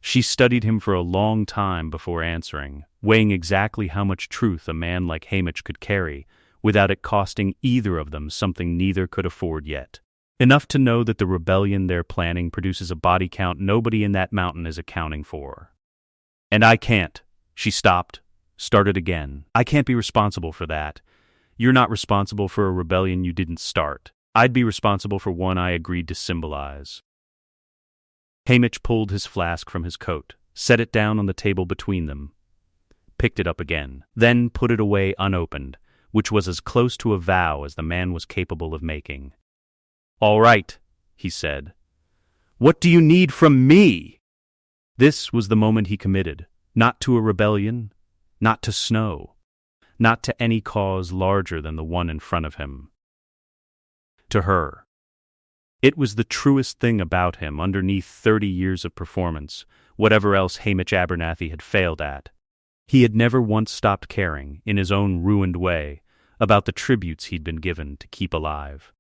She studied him for a long time before answering, weighing exactly how much truth a man like Haymitch could carry, without it costing either of them something neither could afford yet. Enough to know that the rebellion they're planning produces a body count nobody in that mountain is accounting for. "And I can't." She stopped, started again. "I can't be responsible for that. You're not responsible for a rebellion you didn't start. I'd be responsible for one I agreed to symbolize. Haymitch pulled his flask from his coat, set it down on the table between them, picked it up again, then put it away unopened, which was as close to a vow as the man was capable of making. "All right," he said. "What do you need from me?" This was the moment he committed, not to a rebellion, not to Snow, not to any cause larger than the one in front of him. To her. It was the truest thing about him underneath 30 years of performance, whatever else Haymitch Abernathy had failed at. He had never once stopped caring, in his own ruined way, about the tributes he'd been given to keep alive.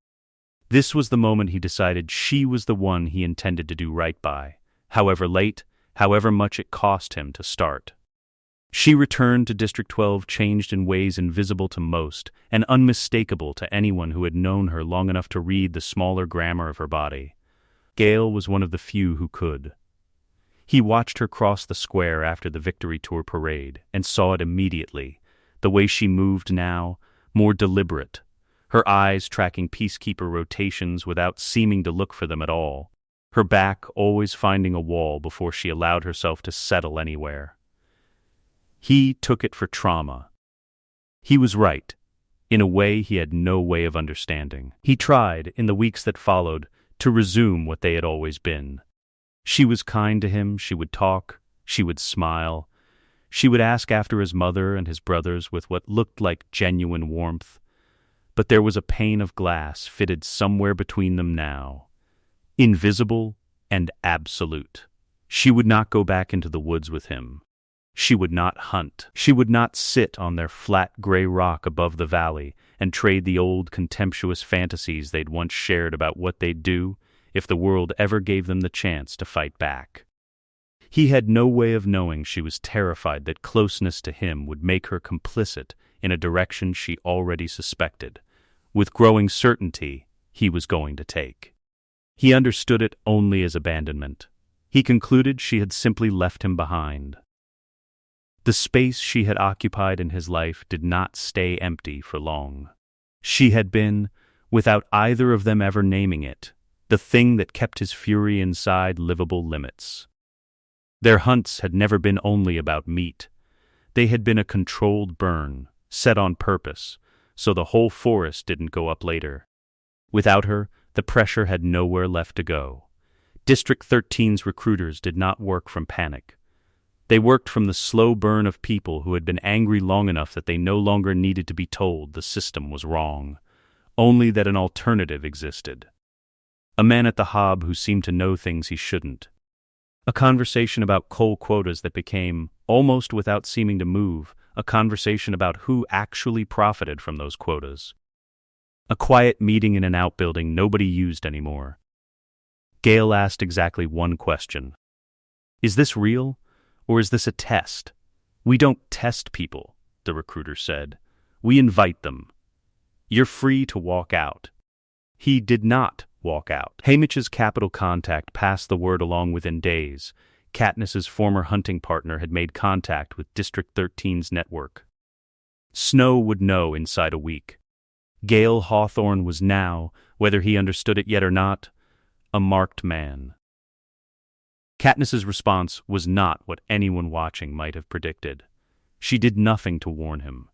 This was the moment he decided she was the one he intended to do right by, however late, however much it cost him to start. She returned to District 12 changed in ways invisible to most and unmistakable to anyone who had known her long enough to read the smaller grammar of her body. Gale was one of the few who could. He watched her cross the square after the Victory Tour parade and saw it immediately, the way she moved now, more deliberate, her eyes tracking peacekeeper rotations without seeming to look for them at all, her back always finding a wall before she allowed herself to settle anywhere. He took it for trauma. He was right, in a way he had no way of understanding. He tried, in the weeks that followed, to resume what they had always been. She was kind to him, she would talk, she would smile, she would ask after his mother and his brothers with what looked like genuine warmth. But there was a pane of glass fitted somewhere between them now, invisible and absolute. She would not go back into the woods with him. She would not hunt. She would not sit on their flat gray rock above the valley and trade the old contemptuous fantasies they'd once shared about what they'd do if the world ever gave them the chance to fight back. He had no way of knowing she was terrified that closeness to him would make her complicit in a direction she already suspected, with growing certainty he was going to take. He understood it only as abandonment. He concluded she had simply left him behind. The space she had occupied in his life did not stay empty for long. She had been, without either of them ever naming it, the thing that kept his fury inside livable limits. Their hunts had never been only about meat. They had been a controlled burn, set on purpose, so the whole forest didn't go up later. Without her, the pressure had nowhere left to go. District 13's recruiters did not work from panic. They worked from the slow burn of people who had been angry long enough that they no longer needed to be told the system was wrong, only that an alternative existed. A man at the hob who seemed to know things he shouldn't. A conversation about coal quotas that became, almost without seeming to move, a conversation about who actually profited from those quotas. A quiet meeting in an outbuilding nobody used anymore. Gale asked exactly one question. "Is this real? Or is this a test?" "We don't test people," the recruiter said. "We invite them. You're free to walk out." He did not walk out. Haymitch's capital contact passed the word along within days. Katniss's former hunting partner had made contact with District 13's network. Snow would know inside a week. Gale Hawthorne was now, whether he understood it yet or not, a marked man. Katniss's response was not what anyone watching might have predicted. She did nothing to warn him.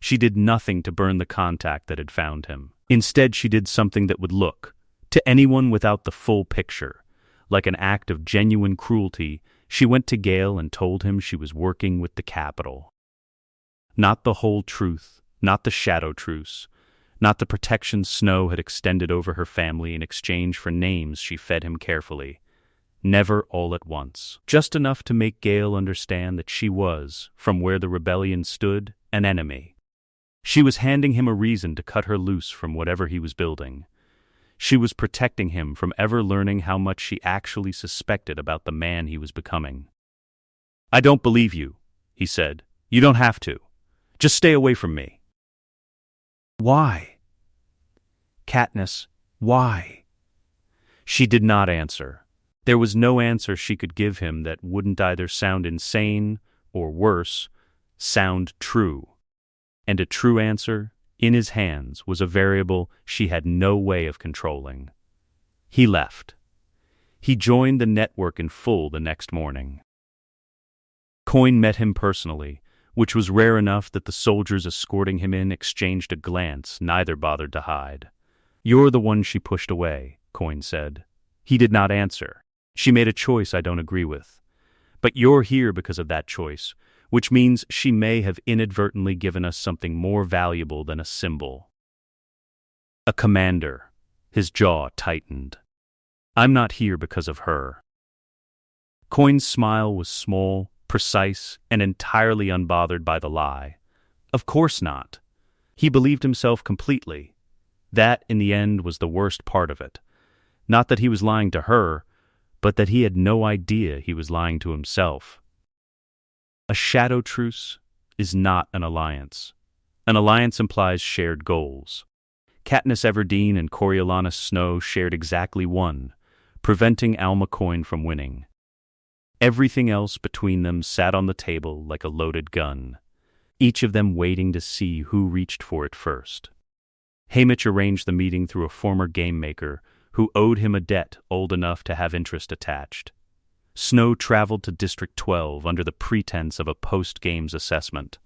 She did nothing to burn the contact that had found him. Instead, she did something that would look, to anyone without the full picture, like an act of genuine cruelty. She went to Gale and told him she was working with the Capitol. Not the whole truth, not the shadow truce, not the protection Snow had extended over her family in exchange for names she fed him carefully. Never all at once. Just enough to make Gale understand that she was, from where the rebellion stood, an enemy. She was handing him a reason to cut her loose from whatever he was building. She was protecting him from ever learning how much she actually suspected about the man he was becoming. "I don't believe you," he said. "You don't have to. Just stay away from me." "Why?" "Katniss, why?" She did not answer. There was no answer she could give him that wouldn't either sound insane or, worse, sound true. And a true answer in his hands was a variable she had no way of controlling. He left. He joined the network in full the next morning. Coin met him personally, which was rare enough that the soldiers escorting him in exchanged a glance neither bothered to hide. "You're the one she pushed away," Coin said. He did not answer. "She made a choice I don't agree with. But you're here because of that choice, which means she may have inadvertently given us something more valuable than a symbol." A commander. His jaw tightened. "I'm not here because of her." Coin's smile was small, precise, and entirely unbothered by the lie. Of course not. He believed himself completely. That, in the end, was the worst part of it. Not that he was lying to her, but that he had no idea he was lying to himself. A shadow truce is not an alliance. An alliance implies shared goals. Katniss Everdeen and Coriolanus Snow shared exactly one, preventing Alma Coin from winning. Everything else between them sat on the table like a loaded gun, each of them waiting to see who reached for it first. Haymitch arranged the meeting through a former game maker who owed him a debt old enough to have interest attached. Snow traveled to District 12 under the pretense of a post-games assessment,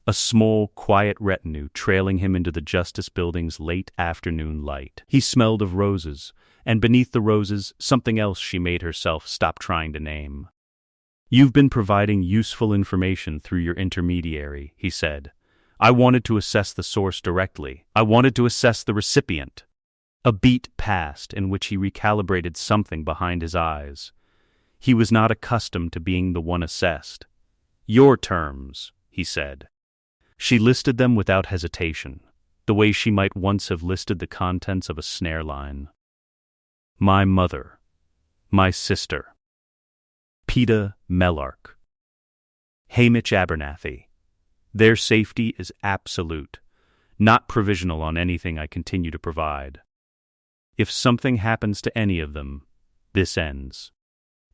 a small, quiet retinue trailing him into the Justice Building's late afternoon light. He smelled of roses, and beneath the roses, something else she made herself stop trying to name. "You've been providing useful information through your intermediary," he said. "I wanted to assess the source directly. I wanted to assess the recipient." A beat passed in which he recalibrated something behind his eyes. He was not accustomed to being the one assessed. "Your terms," he said. She listed them without hesitation, the way she might once have listed the contents of a snare line. "My mother. My sister. Peeta Mellark. Haymitch Abernathy. Their safety is absolute, not provisional on anything I continue to provide. If something happens to any of them, this ends.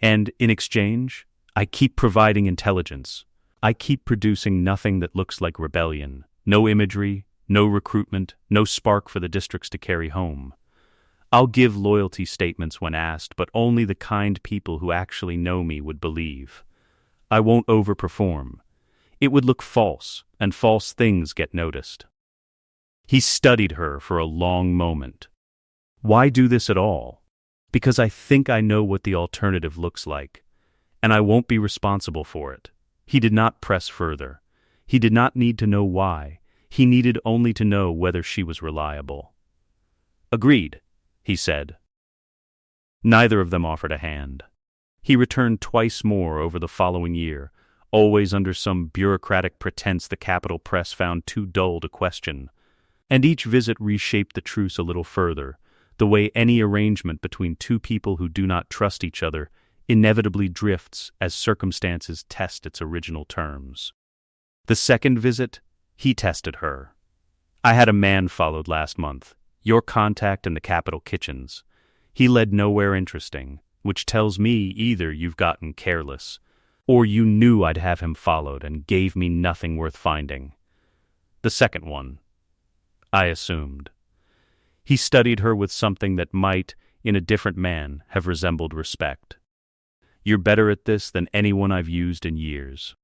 And, in exchange, I keep providing intelligence. I keep producing nothing that looks like rebellion. No imagery, no recruitment, no spark for the districts to carry home. I'll give loyalty statements when asked, but only the kind people who actually know me would believe. I won't overperform. It would look false, and false things get noticed." He studied her for a long moment. "Why do this at all?" "Because I think I know what the alternative looks like, and I won't be responsible for it." He did not press further. He did not need to know why. He needed only to know whether she was reliable. "Agreed," he said. Neither of them offered a hand. He returned twice more over the following year, always under some bureaucratic pretense the Capital Press found too dull to question. And each visit reshaped the truce a little further, the way any arrangement between two people who do not trust each other inevitably drifts as circumstances test its original terms. The second visit, he tested her. "I had a man followed last month, your contact in the Capitol kitchens. He led nowhere interesting, which tells me either you've gotten careless, or you knew I'd have him followed and gave me nothing worth finding." The second one, I assumed. He studied her with something that might, in a different man, have resembled respect. "You're better at this than anyone I've used in years.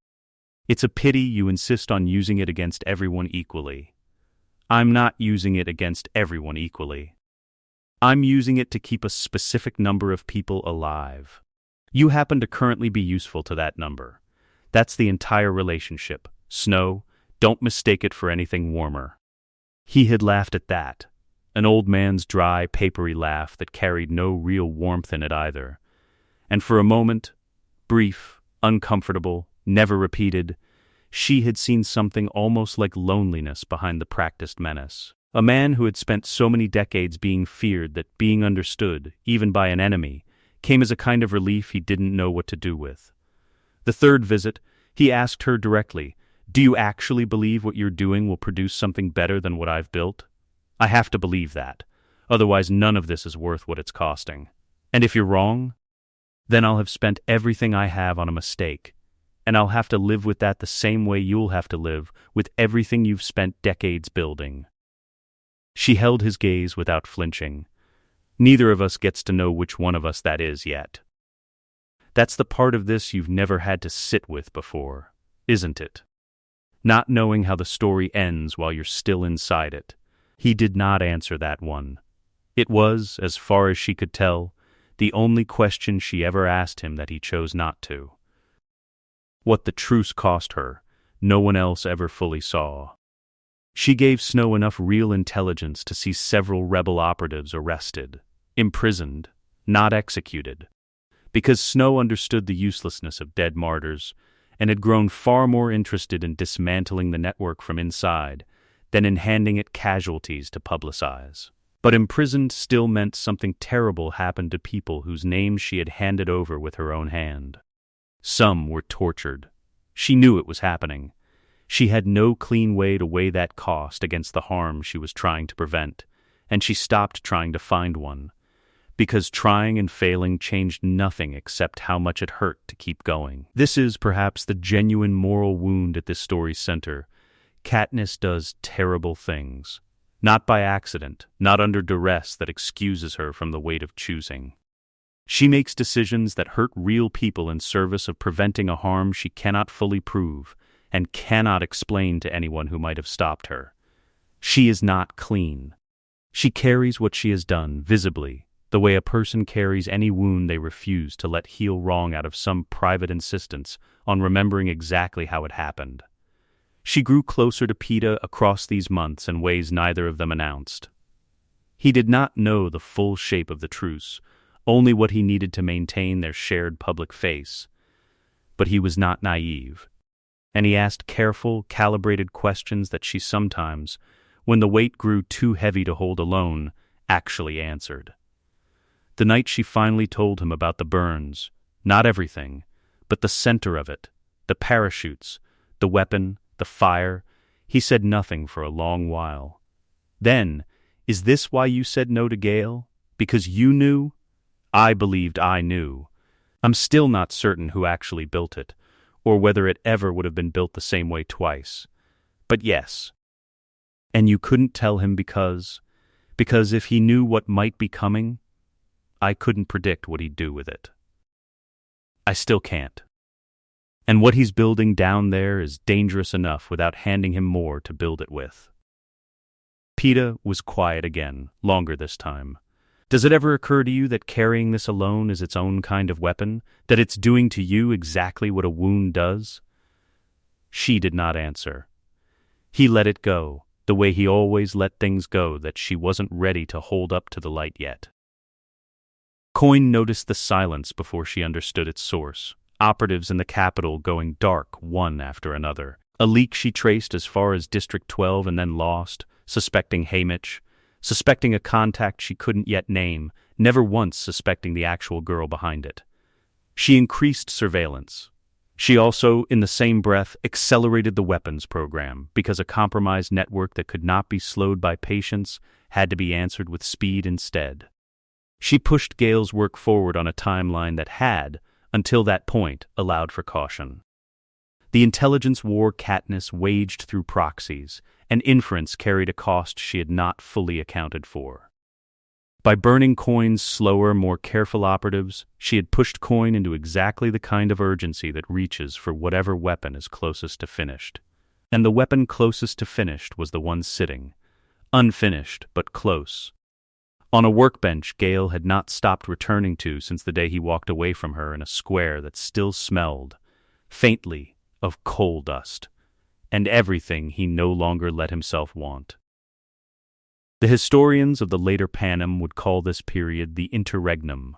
It's a pity you insist on using it against everyone equally. I'm not using it against everyone equally. I'm using it to keep a specific number of people alive. You happen to currently be useful to that number. That's the entire relationship. Snow, don't mistake it for anything warmer." He had laughed at that, an old man's dry, papery laugh that carried no real warmth in it either. And for a moment, brief, uncomfortable, never repeated, she had seen something almost like loneliness behind the practiced menace. A man who had spent so many decades being feared that being understood, even by an enemy, came as a kind of relief he didn't know what to do with. The third visit, he asked her directly, "Do you actually believe what you're doing will produce something better than what I've built?" "I have to believe that. Otherwise none of this is worth what it's costing. And if you're wrong, then I'll have spent everything I have on a mistake, and I'll have to live with that the same way you'll have to live with everything you've spent decades building." She held his gaze without flinching. Neither of us gets to know which one of us that is yet. That's the part of this you've never had to sit with before, isn't it? Not knowing how the story ends while you're still inside it. He did not answer that one. It was, as far as she could tell, the only question she ever asked him that he chose not to. What the truce cost her, no one else ever fully saw. She gave Snow enough real intelligence to see several rebel operatives arrested, imprisoned, not executed, because Snow understood the uselessness of dead martyrs and had grown far more interested in dismantling the network from inside than in handing it casualties to publicize. But imprisoned still meant something terrible happened to people whose names she had handed over with her own hand. Some were tortured. She knew it was happening. She had no clean way to weigh that cost against the harm she was trying to prevent, and she stopped trying to find one, because trying and failing changed nothing except how much it hurt to keep going. This is perhaps the genuine moral wound at this story's center. Katniss does terrible things. Not by accident, not under duress that excuses her from the weight of choosing. She makes decisions that hurt real people in service of preventing a harm she cannot fully prove and cannot explain to anyone who might have stopped her. She is not clean. She carries what she has done, visibly, the way a person carries any wound they refuse to let heal wrong out of some private insistence on remembering exactly how it happened. She grew closer to Peeta across these months in ways neither of them announced. He did not know the full shape of the truce, only what he needed to maintain their shared public face. But he was not naive, and he asked careful, calibrated questions that she sometimes, when the weight grew too heavy to hold alone, actually answered. The night she finally told him about the burns, not everything, but the center of it, the parachutes, the weapon, the fire, he said nothing for a long while. Then, "Is this why you said no to Gale? Because you knew?" I believed I knew. I'm still not certain who actually built it, or whether it ever would have been built the same way twice. But yes. And you couldn't tell him because if he knew what might be coming, I couldn't predict what he'd do with it. I still can't. And what he's building down there is dangerous enough without handing him more to build it with. Peeta was quiet again, longer this time. Does it ever occur to you that carrying this alone is its own kind of weapon? That it's doing to you exactly what a wound does? She did not answer. He let it go, the way he always let things go that she wasn't ready to hold up to the light yet. Coin noticed the silence before she understood its source. Operatives in the capital going dark one after another. A leak she traced as far as District 12 and then lost, suspecting Haymitch, suspecting a contact she couldn't yet name, never once suspecting the actual girl behind it. She increased surveillance. She also, in the same breath, accelerated the weapons program, because a compromised network that could not be slowed by patience had to be answered with speed instead. She pushed Gale's work forward on a timeline that had, until that point, allowed for caution. The intelligence war Katniss waged through proxies, and inference carried a cost she had not fully accounted for. By burning Coin's slower, more careful operatives, she had pushed Coin into exactly the kind of urgency that reaches for whatever weapon is closest to finished. And the weapon closest to finished was the one sitting, unfinished but close, on a workbench Gale had not stopped returning to since the day he walked away from her in a square that still smelled, faintly, of coal dust, and everything he no longer let himself want. The historians of the later Panem would call this period the interregnum.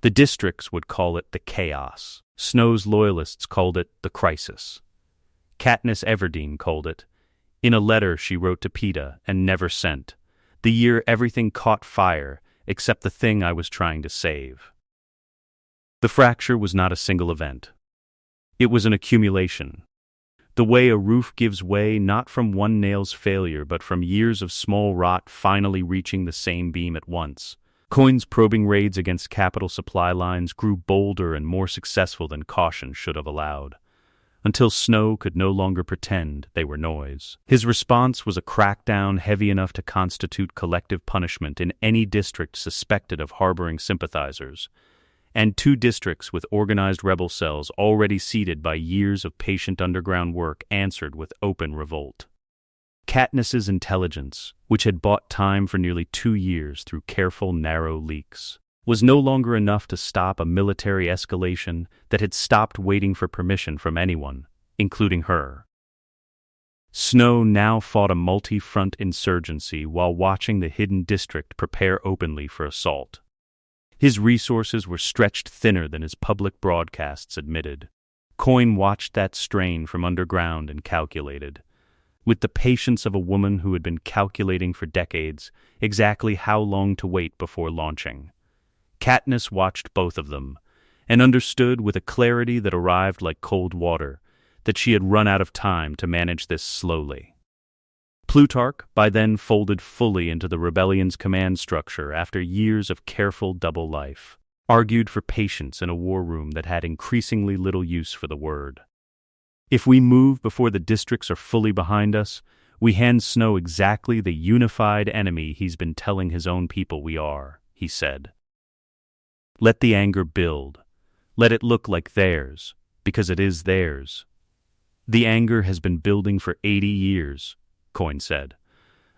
The districts would call it the chaos. Snow's loyalists called it the crisis. Katniss Everdeen called it, in a letter she wrote to Peeta and never sent, the year everything caught fire except the thing I was trying to save. The fracture was not a single event. It was an accumulation. The way a roof gives way not from one nail's failure but from years of small rot finally reaching the same beam at once. Coin's probing raids against capital supply lines grew bolder and more successful than caution should have allowed. until Snow could no longer pretend they were noise. His response was a crackdown heavy enough to constitute collective punishment in any district suspected of harboring sympathizers, and 2 districts with organized rebel cells already seeded by years of patient underground work answered with open revolt. Katniss's intelligence, which had bought time for nearly 2 years through careful, narrow leaks, was no longer enough to stop a military escalation that had stopped waiting for permission from anyone, including her. Snow now fought a multi-front insurgency while watching the hidden district prepare openly for assault. His resources were stretched thinner than his public broadcasts admitted. Coin watched that strain from underground and calculated, with the patience of a woman who had been calculating for decades exactly how long to wait before launching. Katniss watched both of them, and understood with a clarity that arrived like cold water that she had run out of time to manage this slowly. Plutarch, by then folded fully into the rebellion's command structure after years of careful double life, argued for patience in a war room that had increasingly little use for the word. If we move before the districts are fully behind us, we hand Snow exactly the unified enemy he's been telling his own people we are, he said. Let the anger build. Let it look like theirs, because it is theirs. The anger has been building for 80 years, Coin said.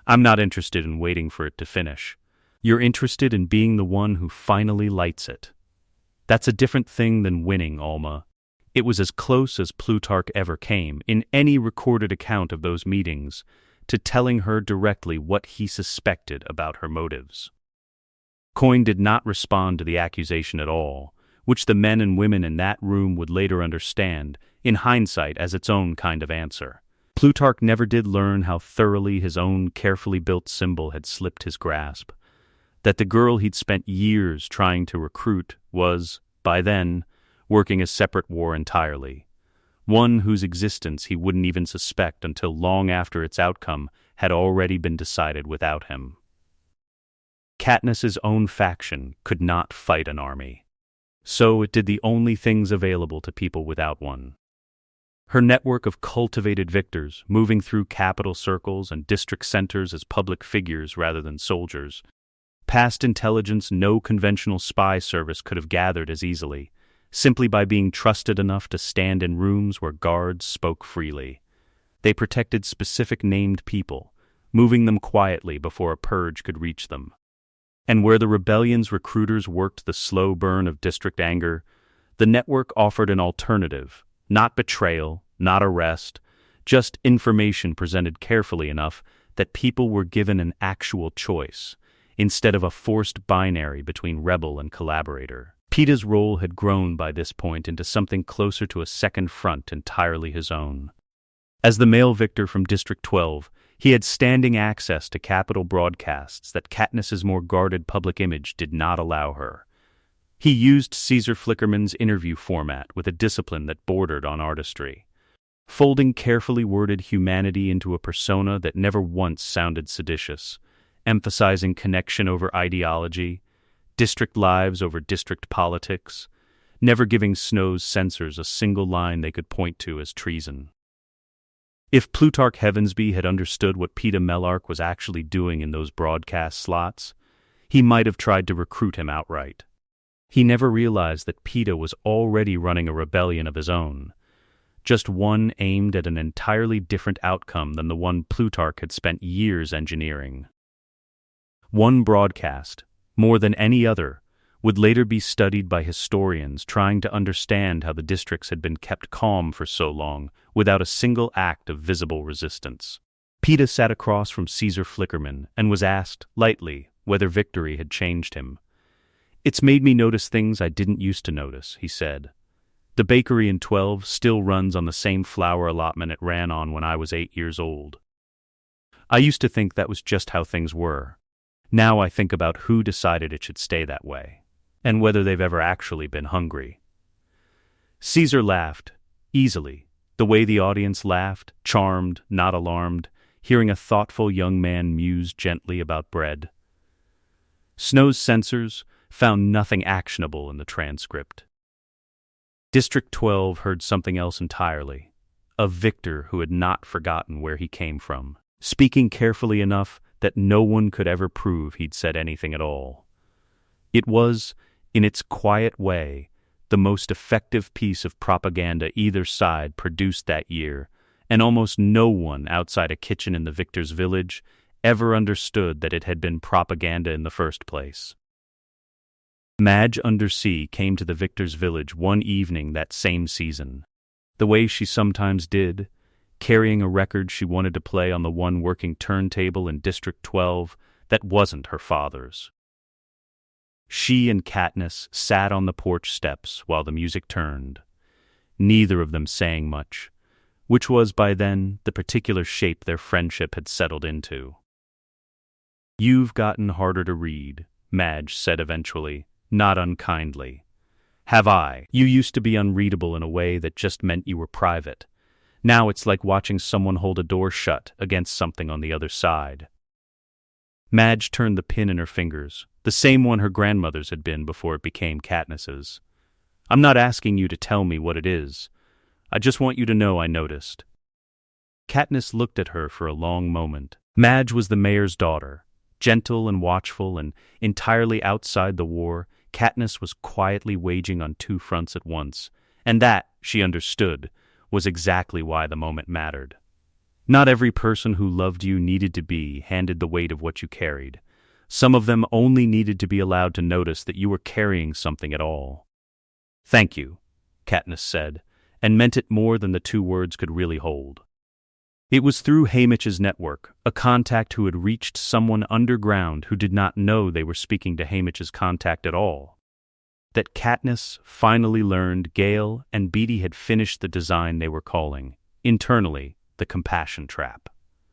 I'm not interested in waiting for it to finish. You're interested in being the one who finally lights it. That's a different thing than winning, Alma. It was as close as Plutarch ever came, in any recorded account of those meetings, to telling her directly what he suspected about her motives. Coin did not respond to the accusation at all, which the men and women in that room would later understand, in hindsight, as its own kind of answer. Plutarch never did learn how thoroughly his own carefully built symbol had slipped his grasp, that the girl he'd spent years trying to recruit was, by then, working a separate war entirely, one whose existence he wouldn't even suspect until long after its outcome had already been decided without him. Katniss's own faction could not fight an army, so it did the only things available to people without one. Her network of cultivated victors, moving through capital circles and district centers as public figures rather than soldiers, passed intelligence no conventional spy service could have gathered as easily, simply by being trusted enough to stand in rooms where guards spoke freely. They protected specific named people, moving them quietly before a purge could reach them. And where the rebellion's recruiters worked the slow burn of district anger, the network offered an alternative, not betrayal, not arrest, just information presented carefully enough that people were given an actual choice, instead of a forced binary between rebel and collaborator. Peeta's role had grown by this point into something closer to a second front entirely his own. As the male victor from District 12, he had standing access to capital broadcasts that Katniss's more guarded public image did not allow her. He used Caesar Flickerman's interview format with a discipline that bordered on artistry, folding carefully worded humanity into a persona that never once sounded seditious, emphasizing connection over ideology, district lives over district politics, never giving Snow's censors a single line they could point to as treason. If Plutarch Heavensby had understood what Peeta Mellark was actually doing in those broadcast slots, he might have tried to recruit him outright. He never realized that Peeta was already running a rebellion of his own, just one aimed at an entirely different outcome than the one Plutarch had spent years engineering. One broadcast, more than any other, would later be studied by historians trying to understand how the districts had been kept calm for so long without a single act of visible resistance. Peeta sat across from Caesar Flickerman and was asked, lightly, whether victory had changed him. "It's made me notice things I didn't used to notice," he said. "The bakery in 12 still runs on the same flour allotment it ran on when I was 8 years old. I used to think that was just how things were. Now I think about who decided it should stay that way, and whether they've ever actually been hungry." Caesar laughed, easily, the way the audience laughed, charmed, not alarmed, hearing a thoughtful young man muse gently about bread. Snow's censors found nothing actionable in the transcript. District 12 heard something else entirely. a victor who had not forgotten where he came from, speaking carefully enough that no one could ever prove he'd said anything at all. It was, in its quiet way, the most effective piece of propaganda either side produced that year, and almost no one outside a kitchen in the victor's village ever understood that it had been propaganda in the first place. Madge Undersea came to the victor's village one evening that same season, the way she sometimes did, carrying a record she wanted to play on the one working turntable in District 12 that wasn't her father's. She and Katniss sat on the porch steps while the music turned, neither of them saying much, which was by then the particular shape their friendship had settled into. "You've gotten harder to read," Madge said eventually, not unkindly. "Have I? You used to be unreadable in a way that just meant you were private. Now it's like watching someone hold a door shut against something on the other side." Madge turned the pin in her fingers, the same one her grandmother's had been before it became Katniss's. "I'm not asking you to tell me what it is. I just want you to know I noticed." Katniss looked at her for a long moment. Madge was the mayor's daughter. Gentle and watchful and entirely outside the war, Katniss was quietly waging on two fronts at once, and that, she understood, was exactly why the moment mattered. Not every person who loved you needed to be handed the weight of what you carried. Some of them only needed to be allowed to notice that you were carrying something at all. "Thank you," Katniss said, and meant it more than the two words could really hold. It was through Haymitch's network, a contact who had reached someone underground who did not know they were speaking to Haymitch's contact at all, that Katniss finally learned Gale and Beetee had finished the design they were calling, internally, the compassion trap.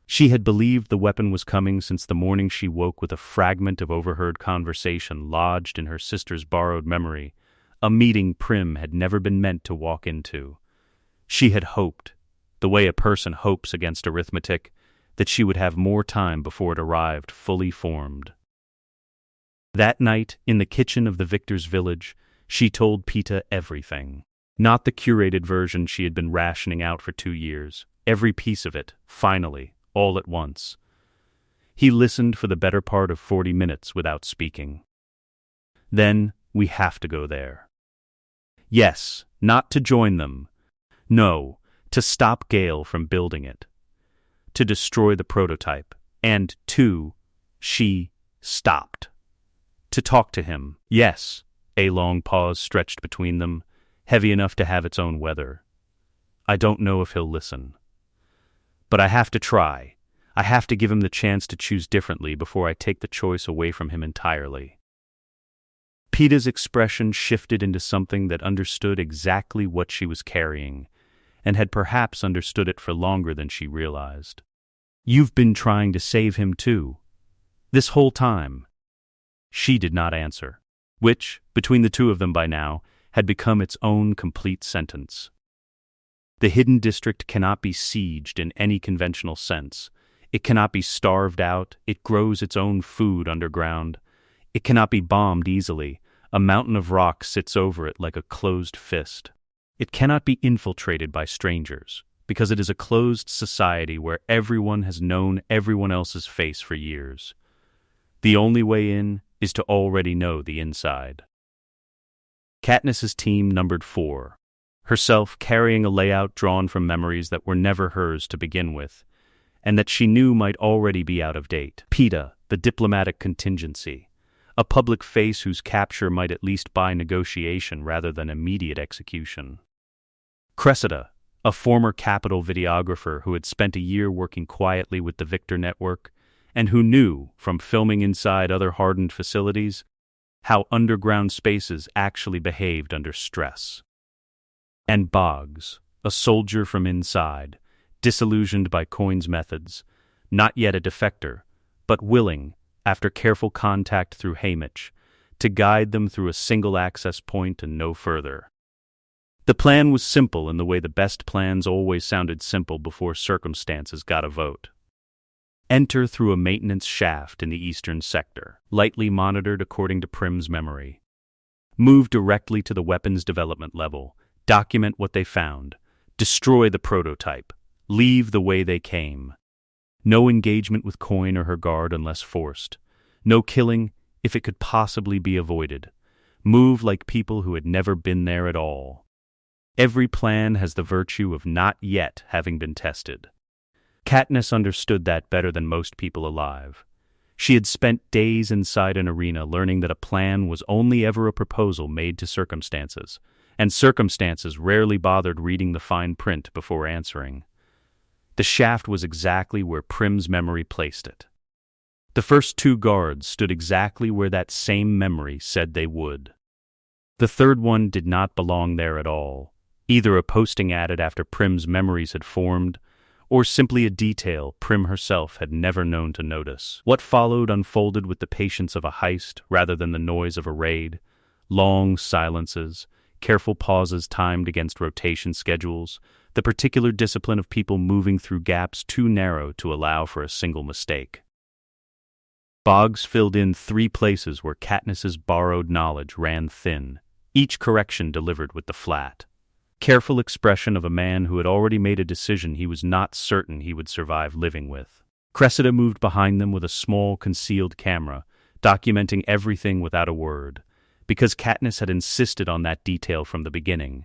She had believed the weapon was coming since the morning she woke with a fragment of overheard conversation lodged in her sister's borrowed memory, a meeting Prim had never been meant to walk into. She had hoped, the way a person hopes against arithmetic, that she would have more time before it arrived fully formed. That night, in the kitchen of the victor's village, she told Peeta everything. Not the curated version she had been rationing out for 2 years. Every piece of it, finally, all at once. He listened for the better part of 40 minutes without speaking. "Then, we have to go there. Yes, not to join them. No, to stop Gale from building it. To destroy the prototype. And, she stopped. To talk to him. Yes." A long pause stretched between them, heavy enough to have its own weather. "I don't know if he'll listen. But I have to try. I have to give him the chance to choose differently before I take the choice away from him entirely." Peeta's expression shifted into something that understood exactly what she was carrying, and had perhaps understood it for longer than she realized. "You've been trying to save him too. This whole time." She did not answer, which, between the two of them by now, had become its own complete sentence. The hidden district cannot be sieged in any conventional sense. It cannot be starved out. It grows its own food underground. It cannot be bombed easily. A mountain of rock sits over it like a closed fist. It cannot be infiltrated by strangers, because it is a closed society where everyone has known everyone else's face for years. The only way in is to already know the inside. Katniss's team numbered 4. Herself carrying a layout drawn from memories that were never hers to begin with, and that she knew might already be out of date. Peeta, the diplomatic contingency, a public face whose capture might at least buy negotiation rather than immediate execution. Cressida, a former Capitol videographer who had spent a year working quietly with the Victor Network, and who knew, from filming inside other hardened facilities, how underground spaces actually behaved under stress. And Boggs, a soldier from inside, disillusioned by Coin's methods, not yet a defector, but willing, after careful contact through Haymitch, to guide them through a single access point and no further. The plan was simple in the way the best plans always sounded simple before circumstances got a vote. Enter through a maintenance shaft in the eastern sector, lightly monitored according to Prim's memory. Move directly to the weapons development level, document what they found, Destroy the prototype. Leave the way they came. No engagement with Coin or her guard unless forced. No killing if it could possibly be avoided. Move like people who had never been there at all. Every plan has the virtue of not yet having been tested. Katniss understood that better than most people alive. She had spent days inside an arena learning that a plan was only ever a proposal made to circumstances, and circumstances rarely bothered reading the fine print before answering. The shaft was exactly where Prim's memory placed it. The first two guards stood exactly where that same memory said they would. The third one did not belong there at all, either a posting added after Prim's memories had formed, or simply a detail Prim herself had never known to notice. What followed unfolded with the patience of a heist rather than the noise of a raid. Long silences, careful pauses timed against rotation schedules, the particular discipline of people moving through gaps too narrow to allow for a single mistake. Boggs filled in 3 places where Katniss's borrowed knowledge ran thin, each correction delivered with the flat, careful expression of a man who had already made a decision he was not certain he would survive living with. Cressida moved behind them with a small, concealed camera, documenting everything without a word, because Katniss had insisted on that detail from the beginning.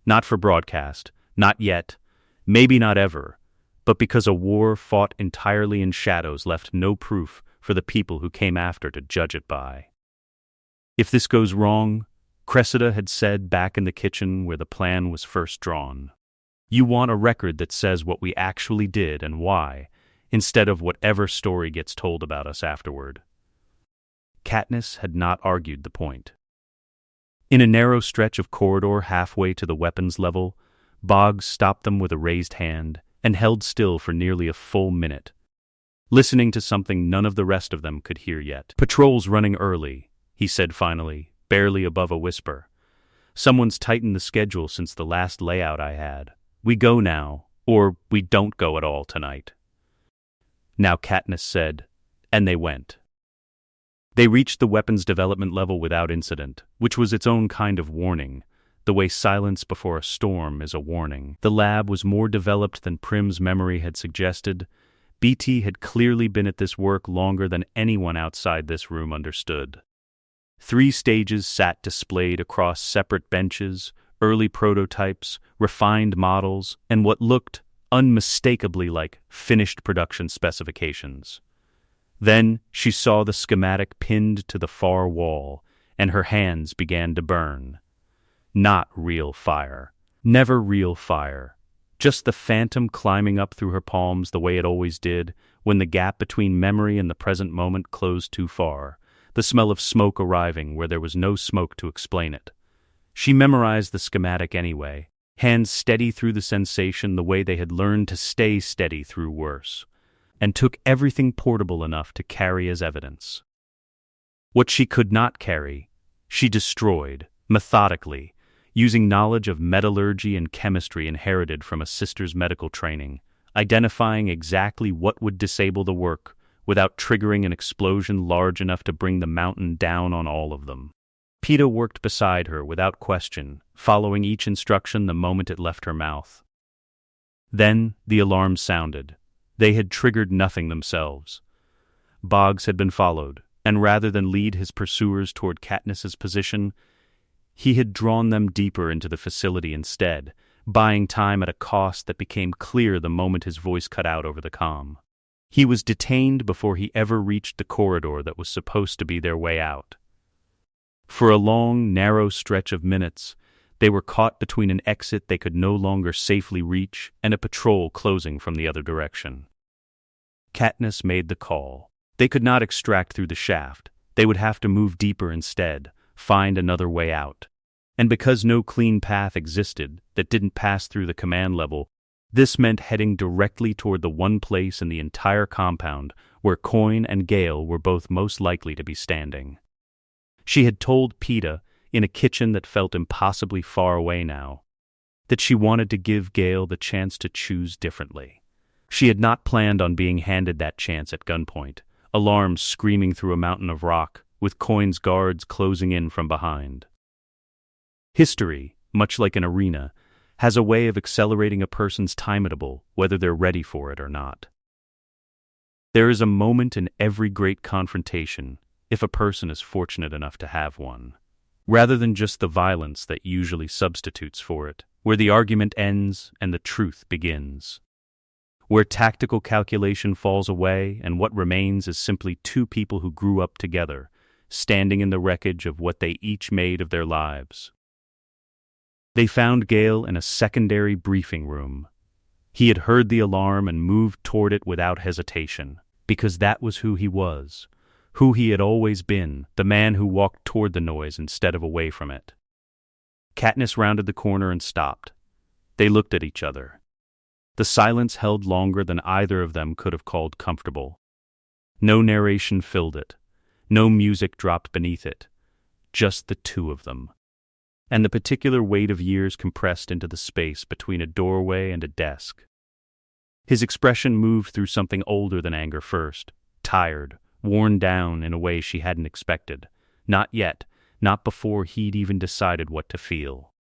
Not for broadcast, not yet, maybe not ever, but because a war fought entirely in shadows left no proof for the people who came after to judge it by. If this goes wrong, Cressida had said back in the kitchen where the plan was first drawn, you want a record that says what we actually did and why, instead of whatever story gets told about us afterward. Katniss had not argued the point. In a narrow stretch of corridor halfway to the weapons level, Boggs stopped them with a raised hand and held still for nearly a full minute, listening to something none of the rest of them could hear yet. Patrol's running early, he said finally, barely above a whisper. Someone's tightened the schedule since the last layout I had. We go now, or we don't go at all tonight. Now Katniss said, and they went. They reached the weapons development level without incident, which was its own kind of warning, the way silence before a storm is a warning. The lab was more developed than Prim's memory had suggested. BT had clearly been at this work longer than anyone outside this room understood. 3 stages sat displayed across separate benches, early prototypes, refined models, and what looked unmistakably like finished production specifications. Then she saw the schematic pinned to the far wall, and her hands began to burn. Not real fire. Never real fire. Just the phantom climbing up through her palms the way it always did when the gap between memory and the present moment closed too far. The smell of smoke arriving where there was no smoke to explain it. She memorized the schematic anyway, hands steady through the sensation the way they had learned to stay steady through worse, and took everything portable enough to carry as evidence. What she could not carry, she destroyed, methodically, using knowledge of metallurgy and chemistry inherited from a sister's medical training, identifying exactly what would disable the work, without triggering an explosion large enough to bring the mountain down on all of them. Peeta worked beside her without question, following each instruction the moment it left her mouth. Then the alarm sounded. They had triggered nothing themselves. Boggs had been followed, and rather than lead his pursuers toward Katniss's position, he had drawn them deeper into the facility instead, buying time at a cost that became clear the moment his voice cut out over the comm. He was detained before he ever reached the corridor that was supposed to be their way out. For a long, narrow stretch of minutes, they were caught between an exit they could no longer safely reach and a patrol closing from the other direction. Katniss made the call. They could not extract through the shaft. They would have to move deeper instead, find another way out. And because no clean path existed that didn't pass through the command level, this meant heading directly toward the one place in the entire compound where Coin and Gale were both most likely to be standing. She had told Peeta, in a kitchen that felt impossibly far away now, that she wanted to give Gale the chance to choose differently. She had not planned on being handed that chance at gunpoint, alarms screaming through a mountain of rock, with Coin's guards closing in from behind. History, much like an arena, has a way of accelerating a person's timetable, whether they're ready for it or not. There is a moment in every great confrontation, if a person is fortunate enough to have one, rather than just the violence that usually substitutes for it, where the argument ends and the truth begins, where tactical calculation falls away and what remains is simply two people who grew up together, standing in the wreckage of what they each made of their lives. They found Gale in a secondary briefing room. He had heard the alarm and moved toward it without hesitation, because that was who he was, who he had always been, the man who walked toward the noise instead of away from it. Katniss rounded the corner and stopped. They looked at each other. The silence held longer than either of them could have called comfortable. No narration filled it. No music dropped beneath it. Just the two of them. And the particular weight of years compressed into the space between a doorway and a desk. His expression moved through something older than anger first, tired, worn down in a way she hadn't expected. Not yet, not before he'd even decided what to feel.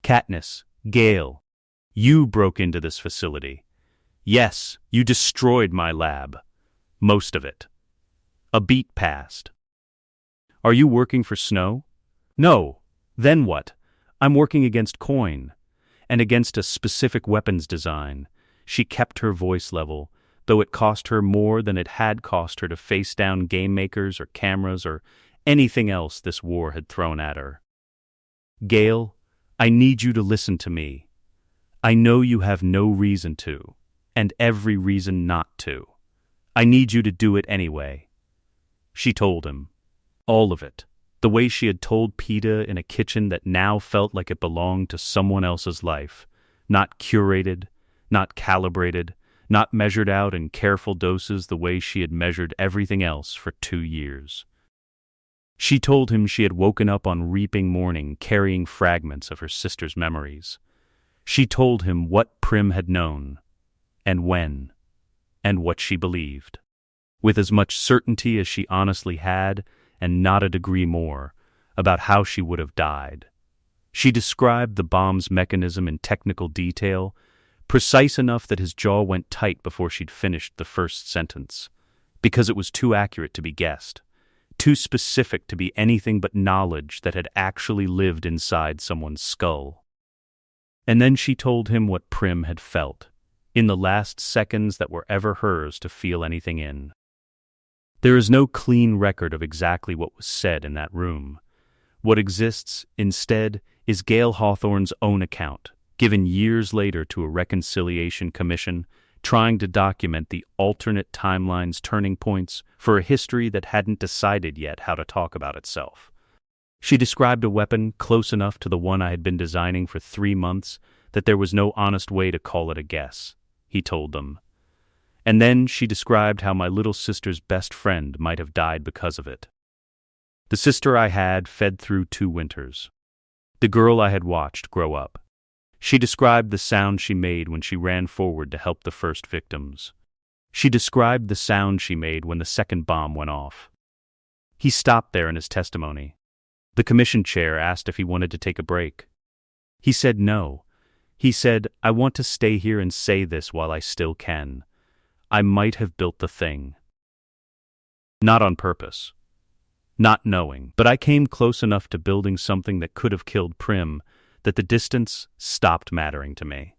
Katniss, Gale, you broke into this facility. Yes, you destroyed my lab. Most of it. A beat passed. Are you working for Snow? No. Then what? I'm working against Coin, and against a specific weapons design. She kept her voice level, though it cost her more than it had cost her to face down game makers or cameras or anything else this war had thrown at her. Gale, I need you to listen to me. I know you have no reason to, and every reason not to. I need you to do it anyway. She told him. All of it. The way she had told Peeta in a kitchen that now felt like it belonged to someone else's life. Not curated, not calibrated, not measured out in careful doses the way she had measured everything else for 2 years. She told him she had woken up on reaping morning carrying fragments of her sister's memories. She told him what Prim had known, and when, and what she believed. With as much certainty as she honestly had, and not a degree more, about how she would have died. She described the bomb's mechanism in technical detail, precise enough that his jaw went tight before she'd finished the first sentence, because it was too accurate to be guessed, too specific to be anything but knowledge that had actually lived inside someone's skull. And then she told him what Prim had felt, in the last seconds that were ever hers to feel anything in. There is no clean record of exactly what was said in that room. What exists, instead, is Gale Hawthorne's own account, given years later to a reconciliation commission, trying to document the alternate timeline's turning points for a history that hadn't decided yet how to talk about itself. She described a weapon close enough to the one I had been designing for 3 months that there was no honest way to call it a guess, he told them. And then she described how my little sister's best friend might have died because of it. The sister I had fed through 2 winters. The girl I had watched grow up. She described the sound she made when she ran forward to help the first victims. She described the sound she made when the second bomb went off. He stopped there in his testimony. The commission chair asked if he wanted to take a break. He said no. He said, I want to stay here and say this while I still can. I might have built the thing. Not on purpose. Not knowing, but I came close enough to building something that could have killed Prim that the distance stopped mattering to me.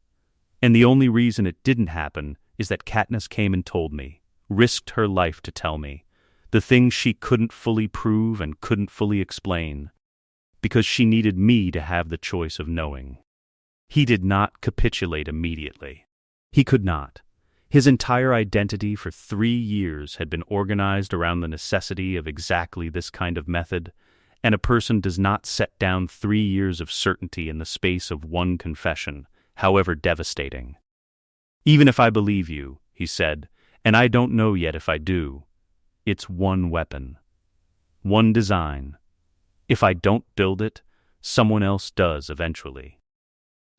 And the only reason it didn't happen is that Katniss came and told me, risked her life to tell me, the things she couldn't fully prove and couldn't fully explain, because she needed me to have the choice of knowing. He did not capitulate immediately. He could not. His entire identity for 3 years had been organized around the necessity of exactly this kind of method, and a person does not set down 3 years of certainty in the space of one confession, however devastating. Even if I believe you, he said, and I don't know yet if I do, it's one weapon. One design. If I don't build it, someone else does eventually.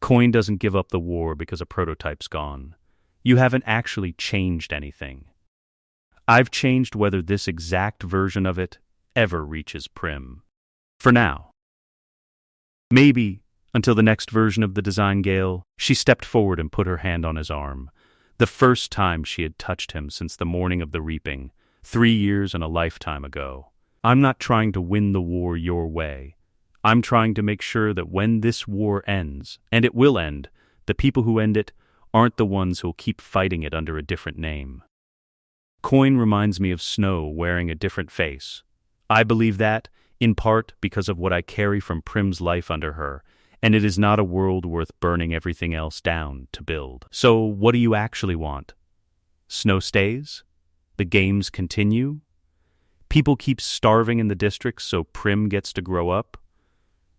Coin doesn't give up the war because a prototype's gone. You haven't actually changed anything. I've changed whether this exact version of it ever reaches Prim. For now. Maybe Until the next version of the design, Gale. She stepped forward and put her hand on his arm. The first time she had touched him since the morning of the reaping, 3 years and a lifetime ago. I'm not trying to win the war your way. I'm trying to make sure that when this war ends, and it will end, the people who end it aren't the ones who'll keep fighting it under a different name. Coin reminds me of Snow wearing a different face. I believe that, in part because of what I carry from Prim's life under her, and it is not a world worth burning everything else down to build. So what do you actually want? Snow stays? The games continue? People keep starving in the districts so Prim gets to grow up?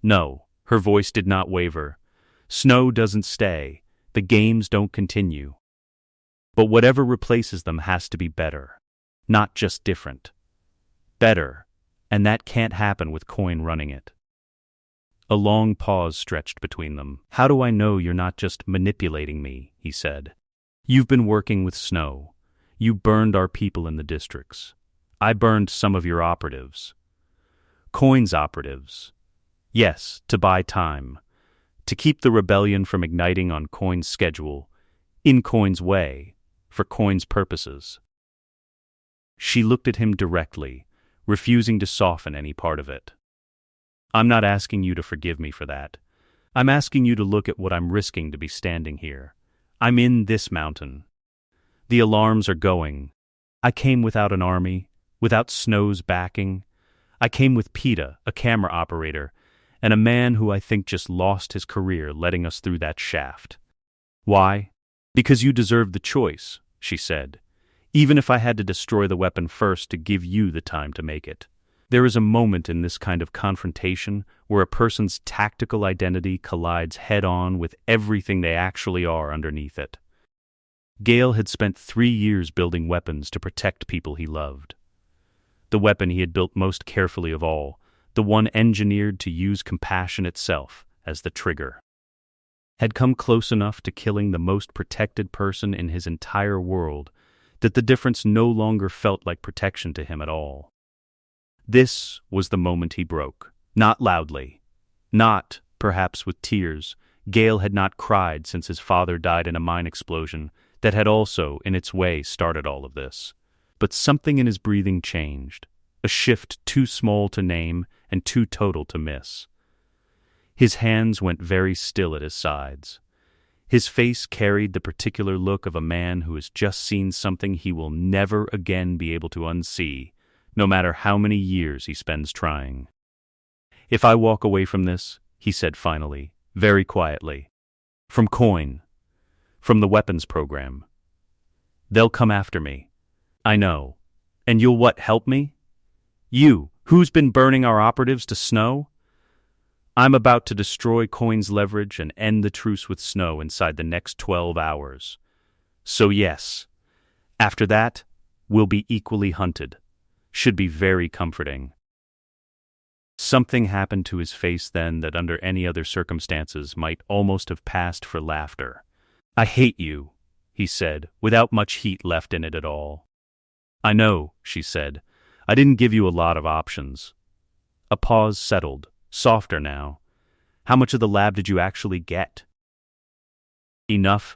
No, her voice did not waver. Snow doesn't stay. The games don't continue. But whatever replaces them has to be better. Not just different. Better. And that can't happen with Coin running it. A long pause stretched between them. How do I know you're not just manipulating me? He said. You've been working with Snow. You burned our people in the districts. I burned some of your operatives. Coin's operatives. Yes, to buy time. To keep the rebellion from igniting on Coin's schedule, in Coin's way, for Coin's purposes. She looked at him directly, refusing to soften any part of it. I'm not asking you to forgive me for that. I'm asking you to look at what I'm risking to be standing here. I'm in this mountain. The alarms are going. I came without an army, without Snow's backing. I came with PETA, a camera operator, and a man who I think just lost his career letting us through that shaft. Why? Because you deserve the choice, she said, even if I had to destroy the weapon first to give you the time to make it. There is a moment in this kind of confrontation where a person's tactical identity collides head-on with everything they actually are underneath it. Gale had spent 3 years building weapons to protect people he loved. The weapon he had built most carefully of all, the one engineered to use compassion itself as the trigger, had come close enough to killing the most protected person in his entire world that the difference no longer felt like protection to him at all. This was the moment he broke. Not loudly. Not, perhaps with tears. Gale had not cried since his father died in a mine explosion that had also, in its way, started all of this. But something in his breathing changed. A shift too small to name and too total to miss. His hands went very still at his sides. His face carried the particular look of a man who has just seen something he will never again be able to unsee, no matter how many years he spends trying. If I walk away from this, he said finally, very quietly, from Coin, from the weapons program, they'll come after me. I know. And you'll what, help me? You, who's been burning our operatives to Snow? I'm about to destroy Coin's leverage and end the truce with Snow inside the next 12 hours. So yes, after that, we'll be equally hunted. Should be very comforting. Something happened to his face then that under any other circumstances might almost have passed for laughter. I hate you, he said, without much heat left in it at all. I know, she said. I didn't give you a lot of options. A pause settled, softer now. How much of the lab did you actually get? Enough.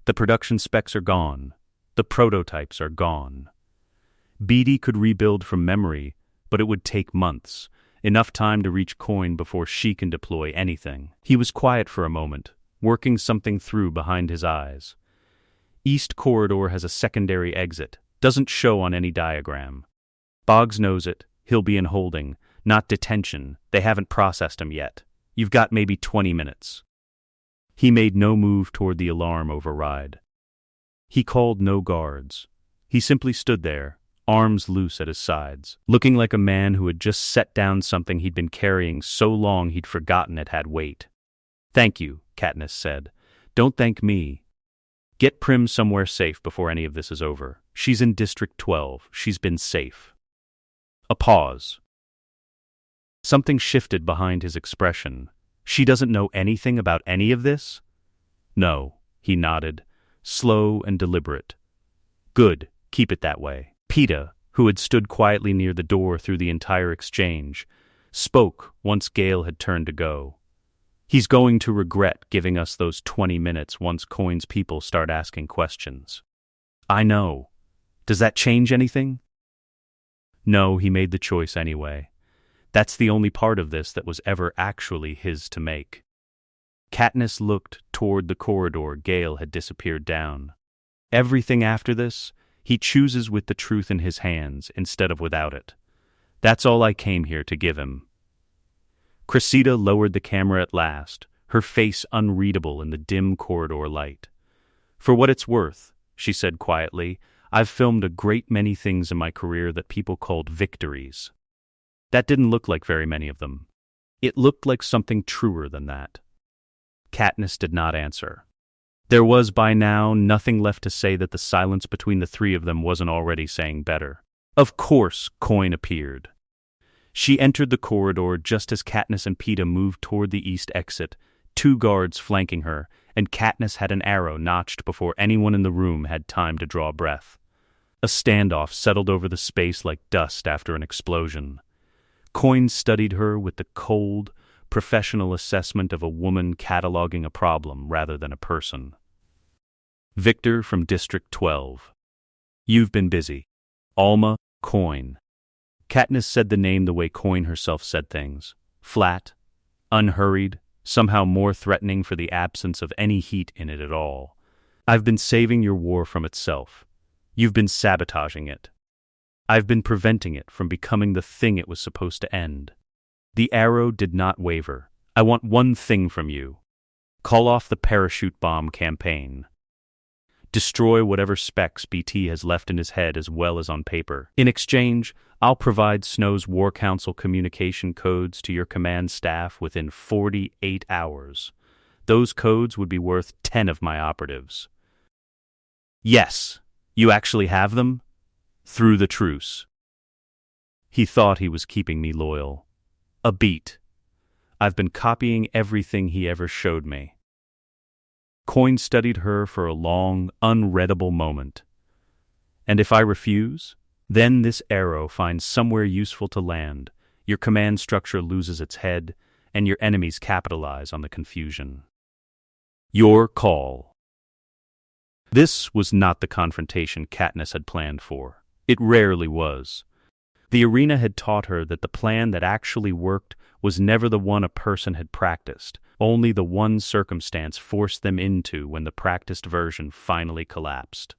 The production specs are gone. The prototypes are gone. Beatty could rebuild from memory, but it would take months, enough time to reach Coin before she can deploy anything. He was quiet for a moment, working something through behind his eyes. East Corridor has a secondary exit, doesn't show on any diagram. Boggs knows it, he'll be in holding, not detention, they haven't processed him yet. You've got maybe 20 minutes. He made no move toward the alarm override. He called no guards. He simply stood there, arms loose at his sides, looking like a man who had just set down something he'd been carrying so long he'd forgotten it had weight. Thank you, Katniss said. Don't thank me. Get Prim somewhere safe before any of this is over. She's in District 12. She's been safe. A pause. Something shifted behind his expression. She doesn't know anything about any of this? No, he nodded, slow and deliberate. Good, keep it that way. PETA, who had stood quietly near the door through the entire exchange, spoke once Gale had turned to go. He's going to regret giving us those 20 minutes once Coin's people start asking questions. I know. Does that change anything? No, he made the choice anyway. That's the only part of this that was ever actually his to make. Katniss looked toward the corridor Gale had disappeared down. Everything after this, he chooses with the truth in his hands instead of without it. That's all I came here to give him. Cressida lowered the camera at last, her face unreadable in the dim corridor light. For what it's worth, she said quietly, I've filmed a great many things in my career that people called victories. That didn't look like very many of them. It looked like something truer than that. Katniss did not answer. There was by now nothing left to say that the silence between the three of them wasn't already saying better. Of course, Coin appeared. She entered the corridor just as Katniss and Peeta moved toward the east exit, 2 guards flanking her, and Katniss had an arrow notched before anyone in the room had time to draw breath. A standoff settled over the space like dust after an explosion. Coin studied her with the cold, professional assessment of a woman cataloging a problem rather than a person. Victor from District 12. You've been busy. Alma, Coin. Katniss said the name the way Coin herself said things. Flat, unhurried, somehow more threatening for the absence of any heat in it at all. I've been saving your war from itself. You've been sabotaging it. I've been preventing it from becoming the thing it was supposed to end. The arrow did not waver. I want one thing from you. Call off the parachute bomb campaign. Destroy whatever specs BT has left in his head as well as on paper. In exchange, I'll provide Snow's War Council communication codes to your command staff within 48 hours. Those codes would be worth 10 of my operatives. Yes, you actually have them? Through the truce. He thought he was keeping me loyal. A beat. I've been copying everything he ever showed me. Coin studied her for a long, unreadable moment. And if I refuse, then this arrow finds somewhere useful to land, your command structure loses its head, and your enemies capitalize on the confusion. Your call. This was not the confrontation Katniss had planned for. It rarely was. The arena had taught her that the plan that actually worked was never the one a person had practiced, only the one circumstance forced them into when the practiced version finally collapsed.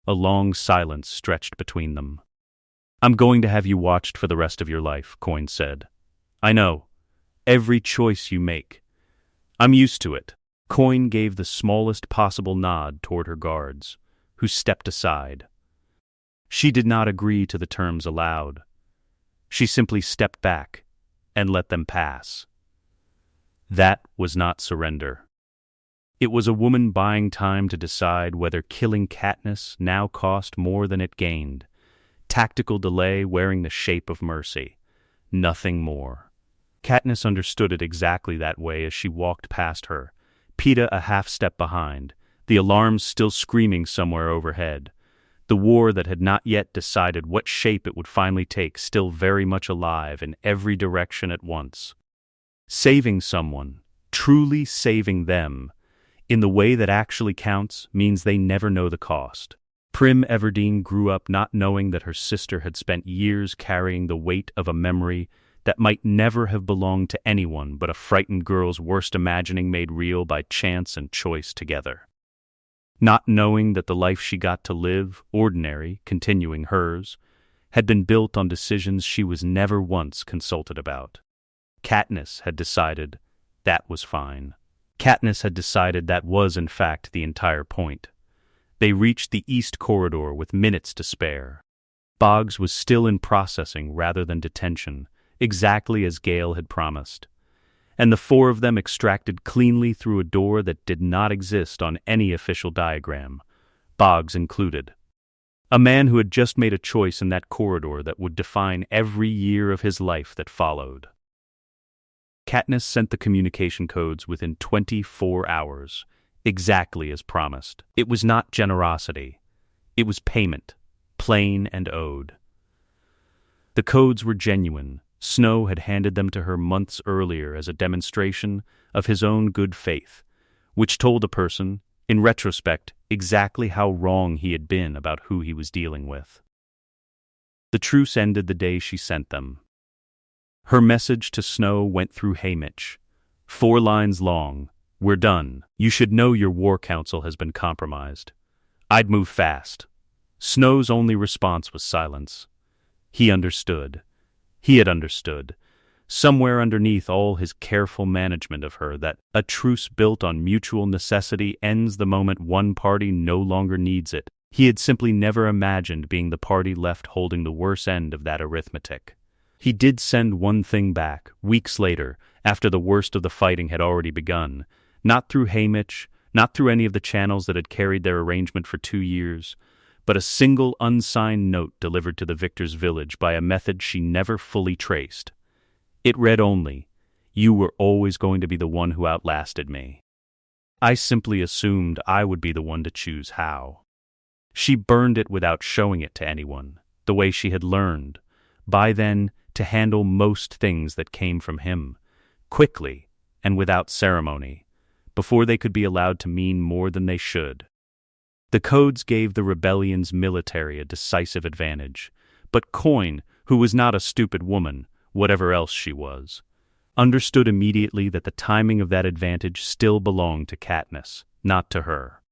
A long silence stretched between them. I'm going to have you watched for the rest of your life, Coin said. I know. Every choice you make. I'm used to it. Coin gave the smallest possible nod toward her guards, who stepped aside. She did not agree to the terms allowed. She simply stepped back and let them pass. That was not surrender. It was a woman buying time to decide whether killing Katniss now cost more than it gained. Tactical delay wearing the shape of mercy. Nothing more. Katniss understood it exactly that way as she walked past her, Peeta a half step behind, the alarms still screaming somewhere overhead. The war that had not yet decided what shape it would finally take still very much alive in every direction at once. Saving someone, truly saving them, in the way that actually counts means they never know the cost. Prim Everdeen grew up not knowing that her sister had spent years carrying the weight of a memory that might never have belonged to anyone but a frightened girl's worst imagining made real by chance and choice together. Not knowing that the life she got to live, ordinary, continuing hers, had been built on decisions she was never once consulted about. Katniss had decided that was fine. Katniss had decided that was in fact the entire point. They reached the east corridor with minutes to spare. Boggs was still in processing rather than detention, exactly as Gale had promised. And the 4 of them extracted cleanly through a door that did not exist on any official diagram, Boggs included. A man who had just made a choice in that corridor that would define every year of his life that followed. Katniss sent the communication codes within 24 hours, exactly as promised. It was not generosity. It was payment, plain and owed. The codes were genuine, Snow had handed them to her months earlier as a demonstration of his own good faith, which told a person, in retrospect, exactly how wrong he had been about who he was dealing with. The truce ended the day she sent them. Her message to Snow went through Haymitch. 4 lines long. "We're done. You should know your war council has been compromised. I'd move fast." Snow's only response was silence. He understood. He had understood, somewhere underneath all his careful management of her, that a truce built on mutual necessity ends the moment one party no longer needs it. He had simply never imagined being the party left holding the worse end of that arithmetic. He did send one thing back, weeks later, after the worst of the fighting had already begun, not through Haymitch, not through any of the channels that had carried their arrangement for 2 years, but a single unsigned note delivered to the victor's village by a method she never fully traced. It read only, "You were always going to be the one who outlasted me. I simply assumed I would be the one to choose how." She burned it without showing it to anyone, the way she had learned, by then, to handle most things that came from him, quickly and without ceremony, before they could be allowed to mean more than they should. The codes gave the rebellion's military a decisive advantage, but Coin, who was not a stupid woman, whatever else she was, understood immediately that the timing of that advantage still belonged to Katniss, not to her.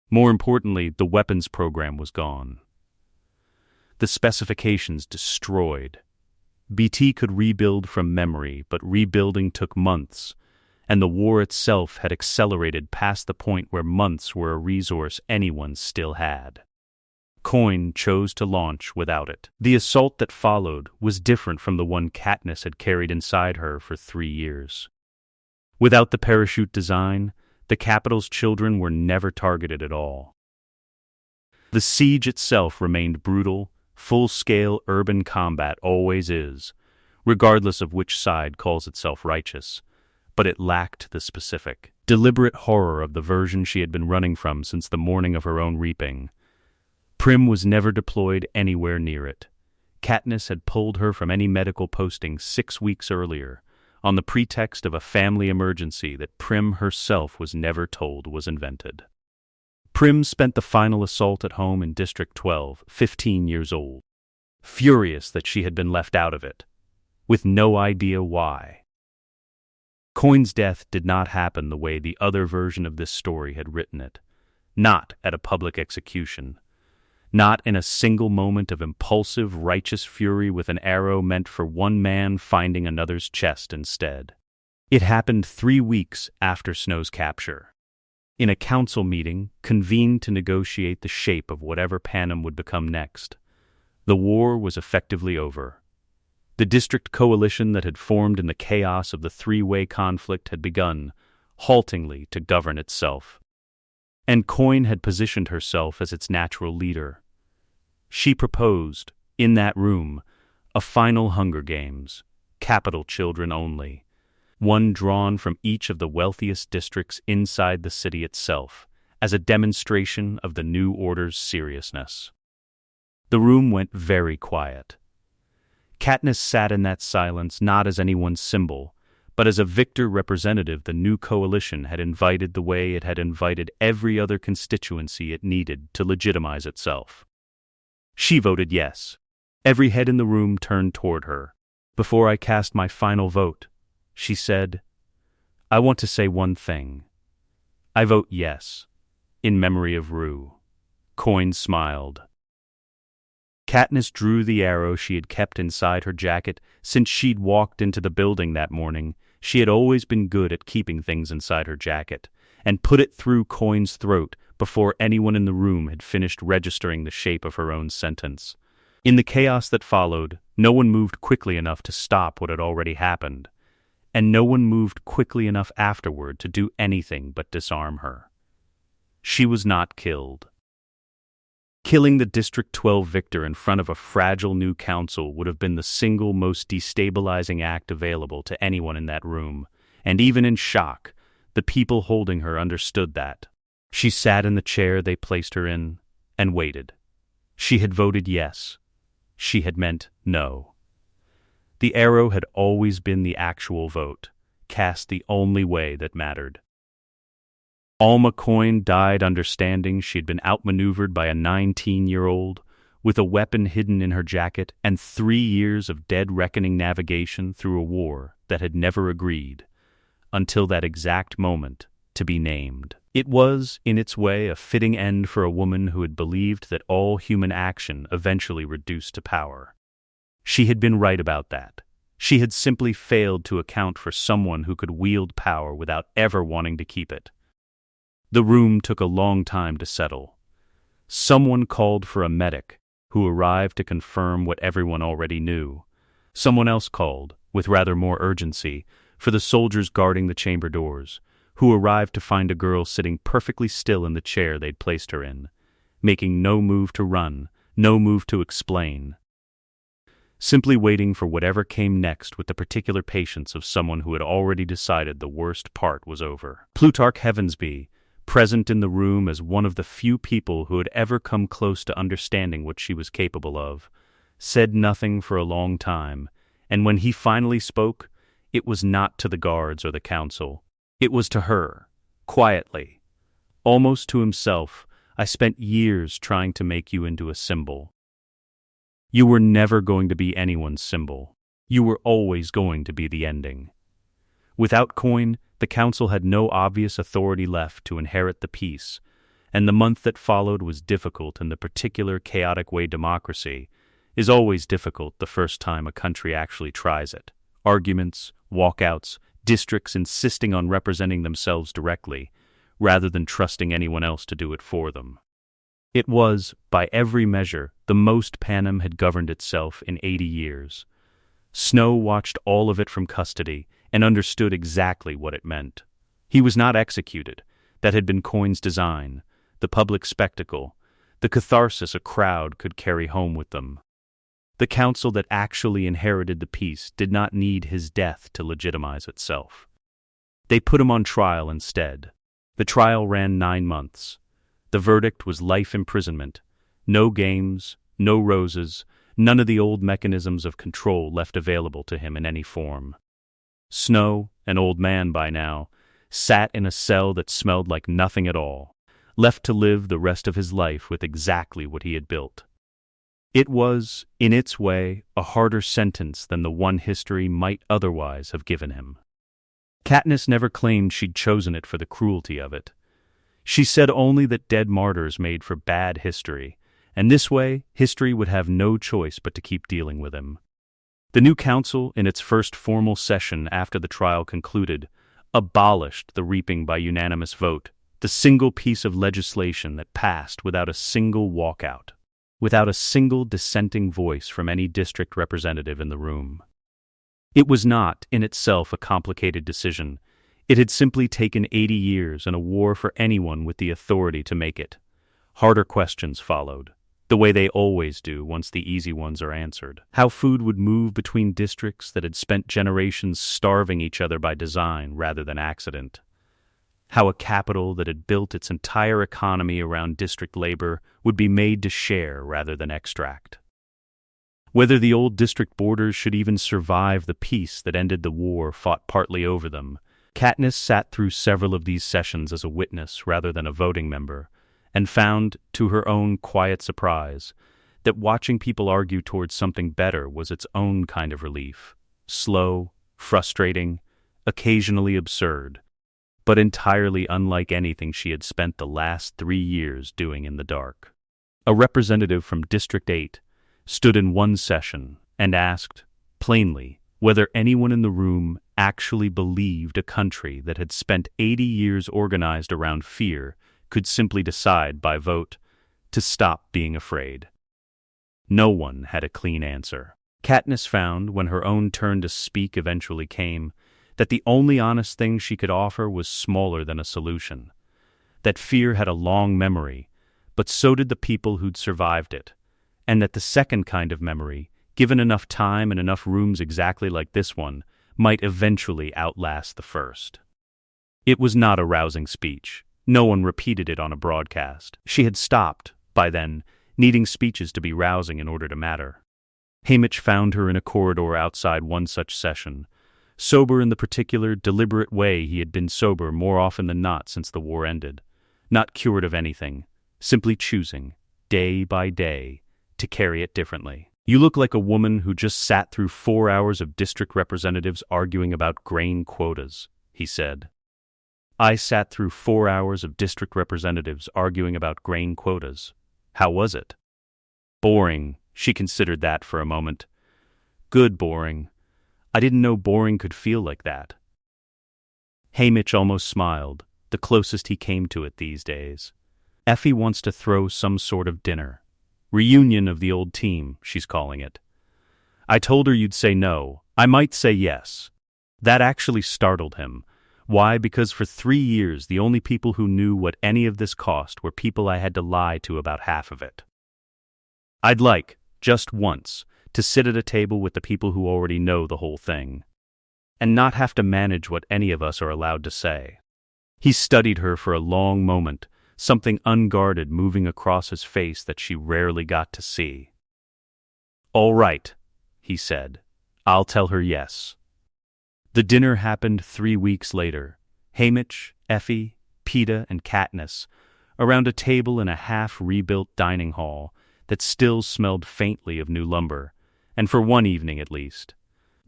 More importantly, the weapons program was gone. The specifications destroyed. BT could rebuild from memory, but rebuilding took months, and the war itself had accelerated past the point where months were a resource anyone still had. Coin chose to launch without it. The assault that followed was different from the one Katniss had carried inside her for 3 years. Without the parachute design, the capital's children were never targeted at all. The siege itself remained brutal, full-scale urban combat always is, regardless of which side calls itself righteous, but it lacked the specific, deliberate horror of the version she had been running from since the morning of her own reaping. Prim was never deployed anywhere near it. Katniss had pulled her from any medical posting 6 weeks earlier, on the pretext of a family emergency that Prim herself was never told was invented. Prim spent the final assault at home in District 12, 15 years old, furious that she had been left out of it, with no idea why. Coin's death did not happen the way the other version of this story had written it, not at a public execution, not in a single moment of impulsive, righteous fury with an arrow meant for one man finding another's chest instead. It happened 3 weeks after Snow's capture, in a council meeting convened to negotiate the shape of whatever Panem would become next. The war was effectively over. The district coalition that had formed in the chaos of the 3-way conflict had begun, haltingly, to govern itself. And Coin had positioned herself as its natural leader. She proposed, in that room, a final Hunger Games, capital children only, one drawn from each of the wealthiest districts inside the city itself, as a demonstration of the new order's seriousness. The room went very quiet. Katniss sat in that silence not as anyone's symbol, but as a victor representative the new coalition had invited the way it had invited every other constituency it needed to legitimize itself. She voted yes. Every head in the room turned toward her. "Before I cast my final vote," she said, "I want to say one thing. I vote yes, in memory of Rue." Coin smiled. Katniss drew the arrow she had kept inside her jacket since she'd walked into the building that morning. She had always been good at keeping things inside her jacket, and put it through Coin's throat before anyone in the room had finished registering the shape of her own sentence. In the chaos that followed, no one moved quickly enough to stop what had already happened, and no one moved quickly enough afterward to do anything but disarm her. She was not killed. Killing the District 12 victor in front of a fragile new council would have been the single most destabilizing act available to anyone in that room, and even in shock, the people holding her understood that. She sat in the chair they placed her in, and waited. She had voted yes. She had meant no. The arrow had always been the actual vote, cast the only way that mattered. Alma Coin died understanding she'd been outmaneuvered by a 19-year-old, with a weapon hidden in her jacket and 3 years of dead-reckoning navigation through a war that had never agreed, until that exact moment, to be named. It was, in its way, a fitting end for a woman who had believed that all human action eventually reduced to power. She had been right about that. She had simply failed to account for someone who could wield power without ever wanting to keep it. The room took a long time to settle. Someone called for a medic, who arrived to confirm what everyone already knew. Someone else called, with rather more urgency, for the soldiers guarding the chamber doors, who arrived to find a girl sitting perfectly still in the chair they'd placed her in, making no move to run, no move to explain, simply waiting for whatever came next with the particular patience of someone who had already decided the worst part was over. Plutarch Heavensby, present in the room as one of the few people who had ever come close to understanding what she was capable of, said nothing for a long time, and when he finally spoke, it was not to the guards or the council. It was to her, quietly, almost to himself. I spent years trying to make you into a symbol. You were never going to be anyone's symbol. You were always going to be the ending. Without Coin, the council had no obvious authority left to inherit the peace, and the month that followed was difficult in the particular chaotic way democracy is always difficult the first time a country actually tries it. Arguments, walkouts, districts insisting on representing themselves directly, rather than trusting anyone else to do it for them. It was, by every measure, the most Panem had governed itself in 80 years. Snow watched all of it from custody and understood exactly what it meant. He was not executed. That had been Coin's design, the public spectacle, the catharsis a crowd could carry home with them. The council that actually inherited the peace did not need his death to legitimize itself. They put him on trial instead. The trial ran 9 months. The verdict was life imprisonment. No games, no roses, none of the old mechanisms of control left available to him in any form. Snow, an old man by now, sat in a cell that smelled like nothing at all, left to live the rest of his life with exactly what he had built. It was, in its way, a harder sentence than the one history might otherwise have given him. Katniss never claimed she'd chosen it for the cruelty of it. She said only that dead martyrs made for bad history, and this way, history would have no choice but to keep dealing with him. The new council, in its first formal session after the trial concluded, abolished the reaping by unanimous vote, the single piece of legislation that passed without a single walkout, without a single dissenting voice from any district representative in the room. It was not, in itself, a complicated decision. It had simply taken 80 years and a war for anyone with the authority to make it. Harder questions followed, the way they always do once the easy ones are answered. How food would move between districts that had spent generations starving each other by design rather than accident. How a capital that had built its entire economy around district labor would be made to share rather than extract. Whether the old district borders should even survive the peace that ended the war fought partly over them. Katniss sat through several of these sessions as a witness rather than a voting member, and found, to her own quiet surprise, that watching people argue towards something better was its own kind of relief. Slow, frustrating, occasionally absurd, but entirely unlike anything she had spent the last 3 years doing in the dark. A representative from District 8 stood in one session and asked, plainly, whether anyone in the room actually believed a country that had spent 80 years organized around fear could simply decide by vote to stop being afraid. No one had a clean answer. Katniss found, when her own turn to speak eventually came, that the only honest thing she could offer was smaller than a solution. That fear had a long memory, but so did the people who'd survived it, and that the second kind of memory, given enough time and enough rooms exactly like this one, might eventually outlast the first. It was not a rousing speech. No one repeated it on a broadcast. She had stopped, by then, needing speeches to be rousing in order to matter. Haymitch found her in a corridor outside one such session, sober in the particular, deliberate way he had been sober more often than not since the war ended, not cured of anything, simply choosing, day by day, to carry it differently. "You look like a woman who just sat through 4 hours of district representatives arguing about grain quotas," he said. "I sat through 4 hours of district representatives arguing about grain quotas. How was it?" "Boring." She considered that for a moment. "Good boring. I didn't know boring could feel like that." Haymitch almost smiled, the closest he came to it these days. "Effie wants to throw some sort of dinner. Reunion of the old team, she's calling it. I told her you'd say no. I might say yes." That actually startled him. Why? Because for 3 years the only people who knew what any of this cost were people I had to lie to about half of it. "I'd like, just once, to sit at a table with the people who already know the whole thing, and not have to manage what any of us are allowed to say." He studied her for a long moment, something unguarded moving across his face that she rarely got to see. "All right," he said. "I'll tell her yes." The dinner happened 3 weeks later. Haymitch, Effie, Peeta, and Katniss, around a table in a half-rebuilt dining hall that still smelled faintly of new lumber, and for one evening at least.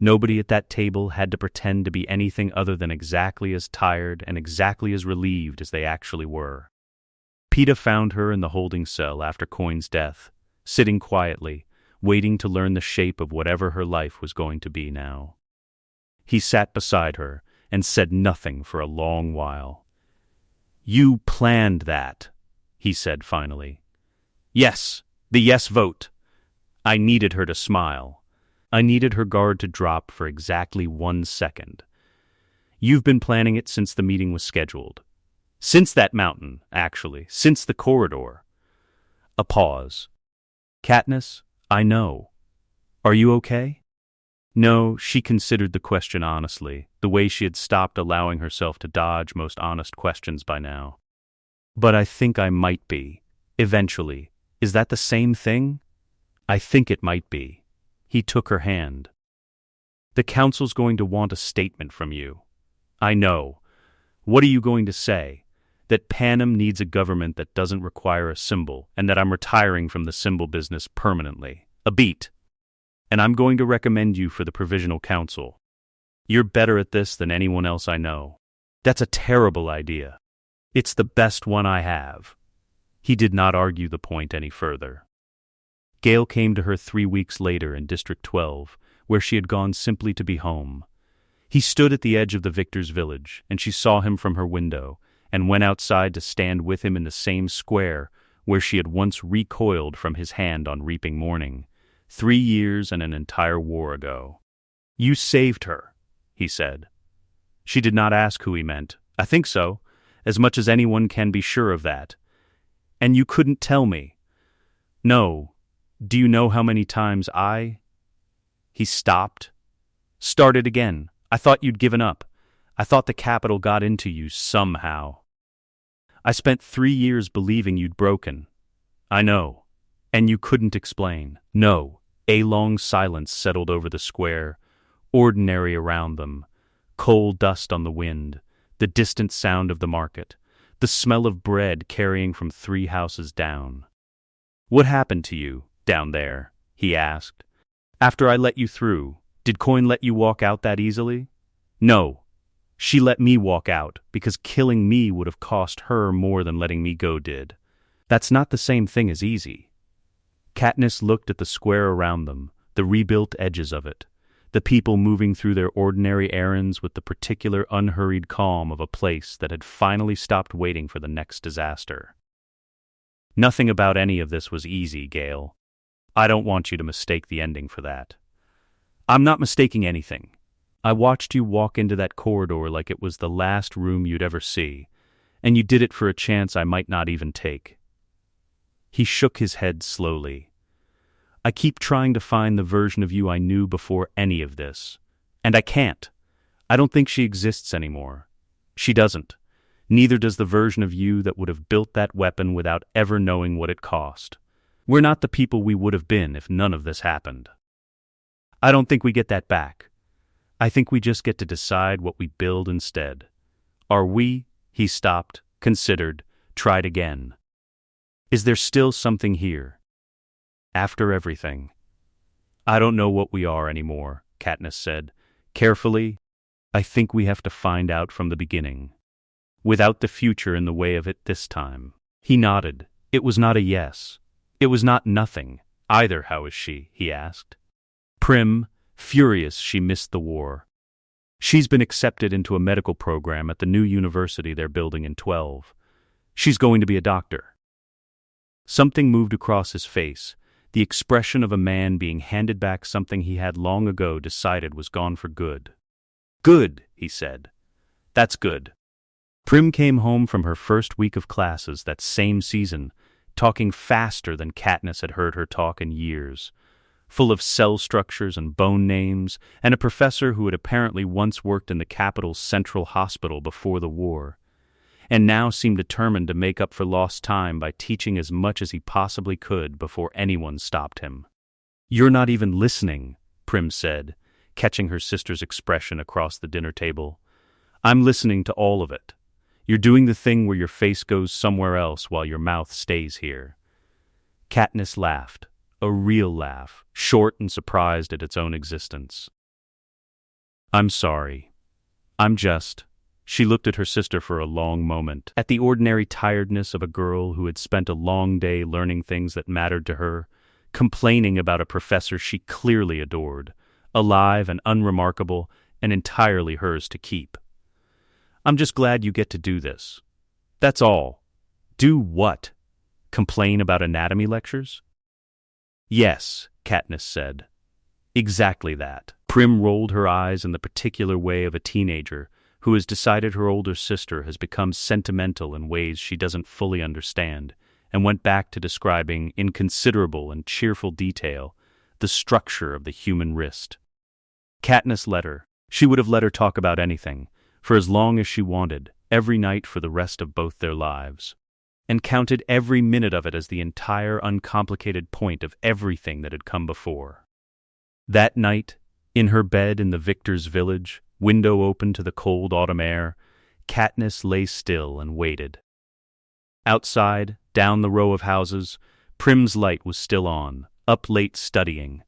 Nobody at that table had to pretend to be anything other than exactly as tired and exactly as relieved as they actually were. Peeta found her in the holding cell after Coin's death, sitting quietly, waiting to learn the shape of whatever her life was going to be now. He sat beside her and said nothing for a long while. "You planned that," he said finally. "Yes, the yes vote." I needed her to smile. I needed her guard to drop for exactly 1 second. "You've been planning it since the meeting was scheduled. Since that mountain, actually, since the corridor." A pause. "Katniss, I know. Are you okay?" No, she considered the question honestly, the way she had stopped allowing herself to dodge most honest questions by now. "But I think I might be. Eventually. Is that the same thing?" "I think it might be." He took her hand. "The council's going to want a statement from you." "I know. What are you going to say? That Panem needs a government that doesn't require a symbol, and that I'm retiring from the symbol business permanently. A beat. And I'm going to recommend you for the Provisional Council. You're better at this than anyone else I know." "That's a terrible idea." "It's the best one I have." He did not argue the point any further. Gale came to her 3 weeks later in District 12, where she had gone simply to be home. He stood at the edge of the victor's village, and she saw him from her window, and went outside to stand with him in the same square where she had once recoiled from his hand on reaping morning, 3 years and an entire war ago. "You saved her," he said. She did not ask who he meant. "I think so, as much as anyone can be sure of that." "And you couldn't tell me?" "No. Do you know how many times He stopped. Started again. "I thought you'd given up. I thought the capital got into you somehow. I spent 3 years believing you'd broken." "I know. And you couldn't explain." "No." A long silence settled over the square, ordinary around them, coal dust on the wind, the distant sound of the market, the smell of bread carrying from 3 houses down. "What happened to you, down there?" he asked. "After I let you through, did Coin let you walk out that easily?" "No. She let me walk out, because killing me would have cost her more than letting me go did." "That's not the same thing as easy." Katniss looked at the square around them, the rebuilt edges of it, the people moving through their ordinary errands with the particular unhurried calm of a place that had finally stopped waiting for the next disaster. "Nothing about any of this was easy, Gale. I don't want you to mistake the ending for that." "I'm not mistaking anything. I watched you walk into that corridor like it was the last room you'd ever see, and you did it for a chance I might not even take." He shook his head slowly. "I keep trying to find the version of you I knew before any of this. And I can't. I don't think she exists anymore. She doesn't. Neither does the version of you that would have built that weapon without ever knowing what it cost. We're not the people we would have been if none of this happened." I don't think we get that back. I think we just get to decide what we build instead. Are we? He stopped, considered, tried again. Is there still something here? After everything. I don't know what we are anymore, Katniss said. Carefully, I think we have to find out from the beginning. Without the future in the way of it this time. He nodded. It was not a yes. It was not nothing. Either, how is she? He asked. Prim, furious she missed the war. She's been accepted into a medical program at the new university they're building in 12. She's going to be a doctor. Something moved across his face, the expression of a man being handed back something he had long ago decided was gone for good. Good, he said. That's good. Prim came home from her first week of classes that same season, talking faster than Katniss had heard her talk in years, full of cell structures and bone names, and a professor who had apparently once worked in the capital's central hospital before the war, and now seemed determined to make up for lost time by teaching as much as he possibly could before anyone stopped him. You're not even listening, Prim said, catching her sister's expression across the dinner table. I'm listening to all of it. You're doing the thing where your face goes somewhere else while your mouth stays here. Katniss laughed, a real laugh, short and surprised at its own existence. I'm sorry. I'm just... She looked at her sister for a long moment, at the ordinary tiredness of a girl who had spent a long day learning things that mattered to her, complaining about a professor she clearly adored, alive and unremarkable and entirely hers to keep. I'm just glad you get to do this. That's all. Do what? Complain about anatomy lectures? Yes, Katniss said. Exactly that. Prim rolled her eyes in the particular way of a teenager who has decided her older sister has become sentimental in ways she doesn't fully understand, and went back to describing in considerable and cheerful detail the structure of the human wrist. Katniss let her. She would have let her talk about anything, for as long as she wanted, every night for the rest of both their lives, and counted every minute of it as the entire uncomplicated point of everything that had come before. That night, in her bed in the victor's village, window open to the cold autumn air, Katniss lay still and waited. Outside, down the row of houses, Prim's light was still on, up late studying.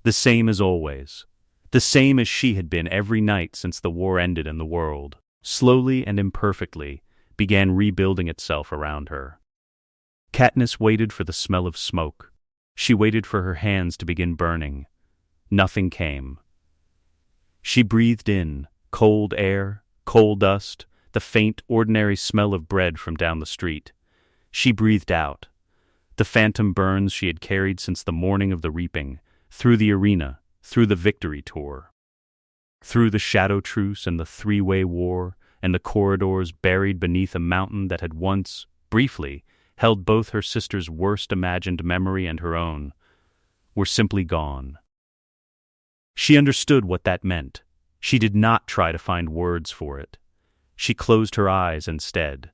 The same as always. The same as she had been every night since the war ended and the world, slowly and imperfectly, began rebuilding itself around her. Katniss waited for the smell of smoke. She waited for her hands to begin burning. Nothing came. She breathed in cold air, coal dust, the faint, ordinary smell of bread from down the street. She breathed out the phantom burns she had carried since the morning of the reaping, through the arena, through the victory tour, through the shadow truce and the three-way war, and the corridors buried beneath a mountain that had once, briefly, held both her sister's worst imagined memory and her own, were simply gone. She understood what that meant. She did not try to find words for it. She closed her eyes instead,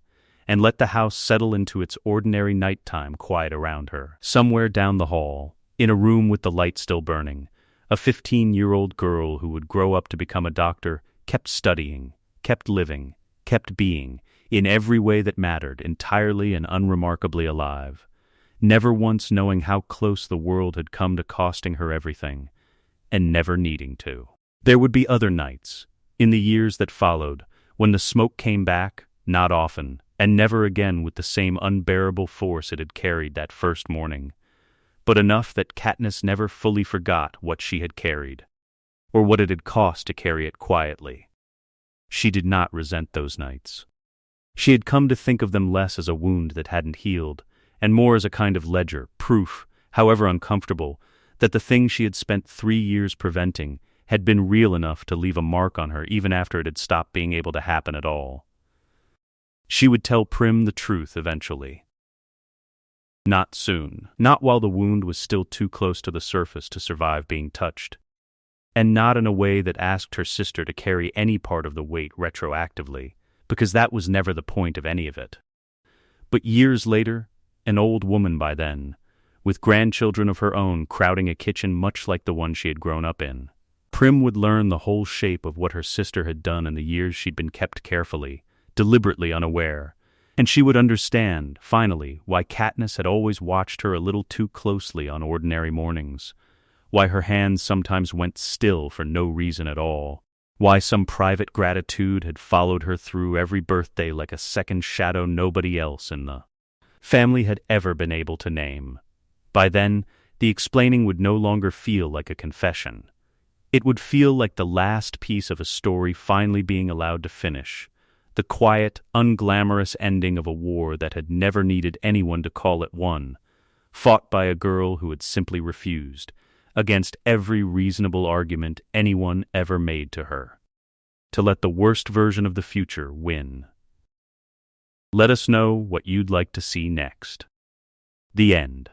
and let the house settle into its ordinary nighttime quiet around her. Somewhere down the hall, in a room with the light still burning, a 15-year-old girl who would grow up to become a doctor kept studying, kept living, kept being, in every way that mattered, entirely and unremarkably alive, never once knowing how close the world had come to costing her everything, and never needing to. There would be other nights, in the years that followed, when the smoke came back, not often, and never again with the same unbearable force it had carried that first morning, but enough that Katniss never fully forgot what she had carried, or what it had cost to carry it quietly. She did not resent those nights. She had come to think of them less as a wound that hadn't healed, and more as a kind of ledger, proof, however uncomfortable, that the thing she had spent 3 years preventing had been real enough to leave a mark on her even after it had stopped being able to happen at all. She would tell Prim the truth eventually. Not soon, not while the wound was still too close to the surface to survive being touched, and not in a way that asked her sister to carry any part of the weight retroactively, because that was never the point of any of it. But years later, an old woman by then, with grandchildren of her own crowding a kitchen much like the one she had grown up in. Prim would learn the whole shape of what her sister had done in the years she'd been kept carefully, deliberately unaware, and she would understand, finally, why Katniss had always watched her a little too closely on ordinary mornings, why her hands sometimes went still for no reason at all, why some private gratitude had followed her through every birthday like a second shadow nobody else in the family had ever been able to name. By then, the explaining would no longer feel like a confession. It would feel like the last piece of a story finally being allowed to finish, the quiet, unglamorous ending of a war that had never needed anyone to call it won, fought by a girl who had simply refused, against every reasonable argument anyone ever made to her, to let the worst version of the future win. Let us know what you'd like to see next. The end.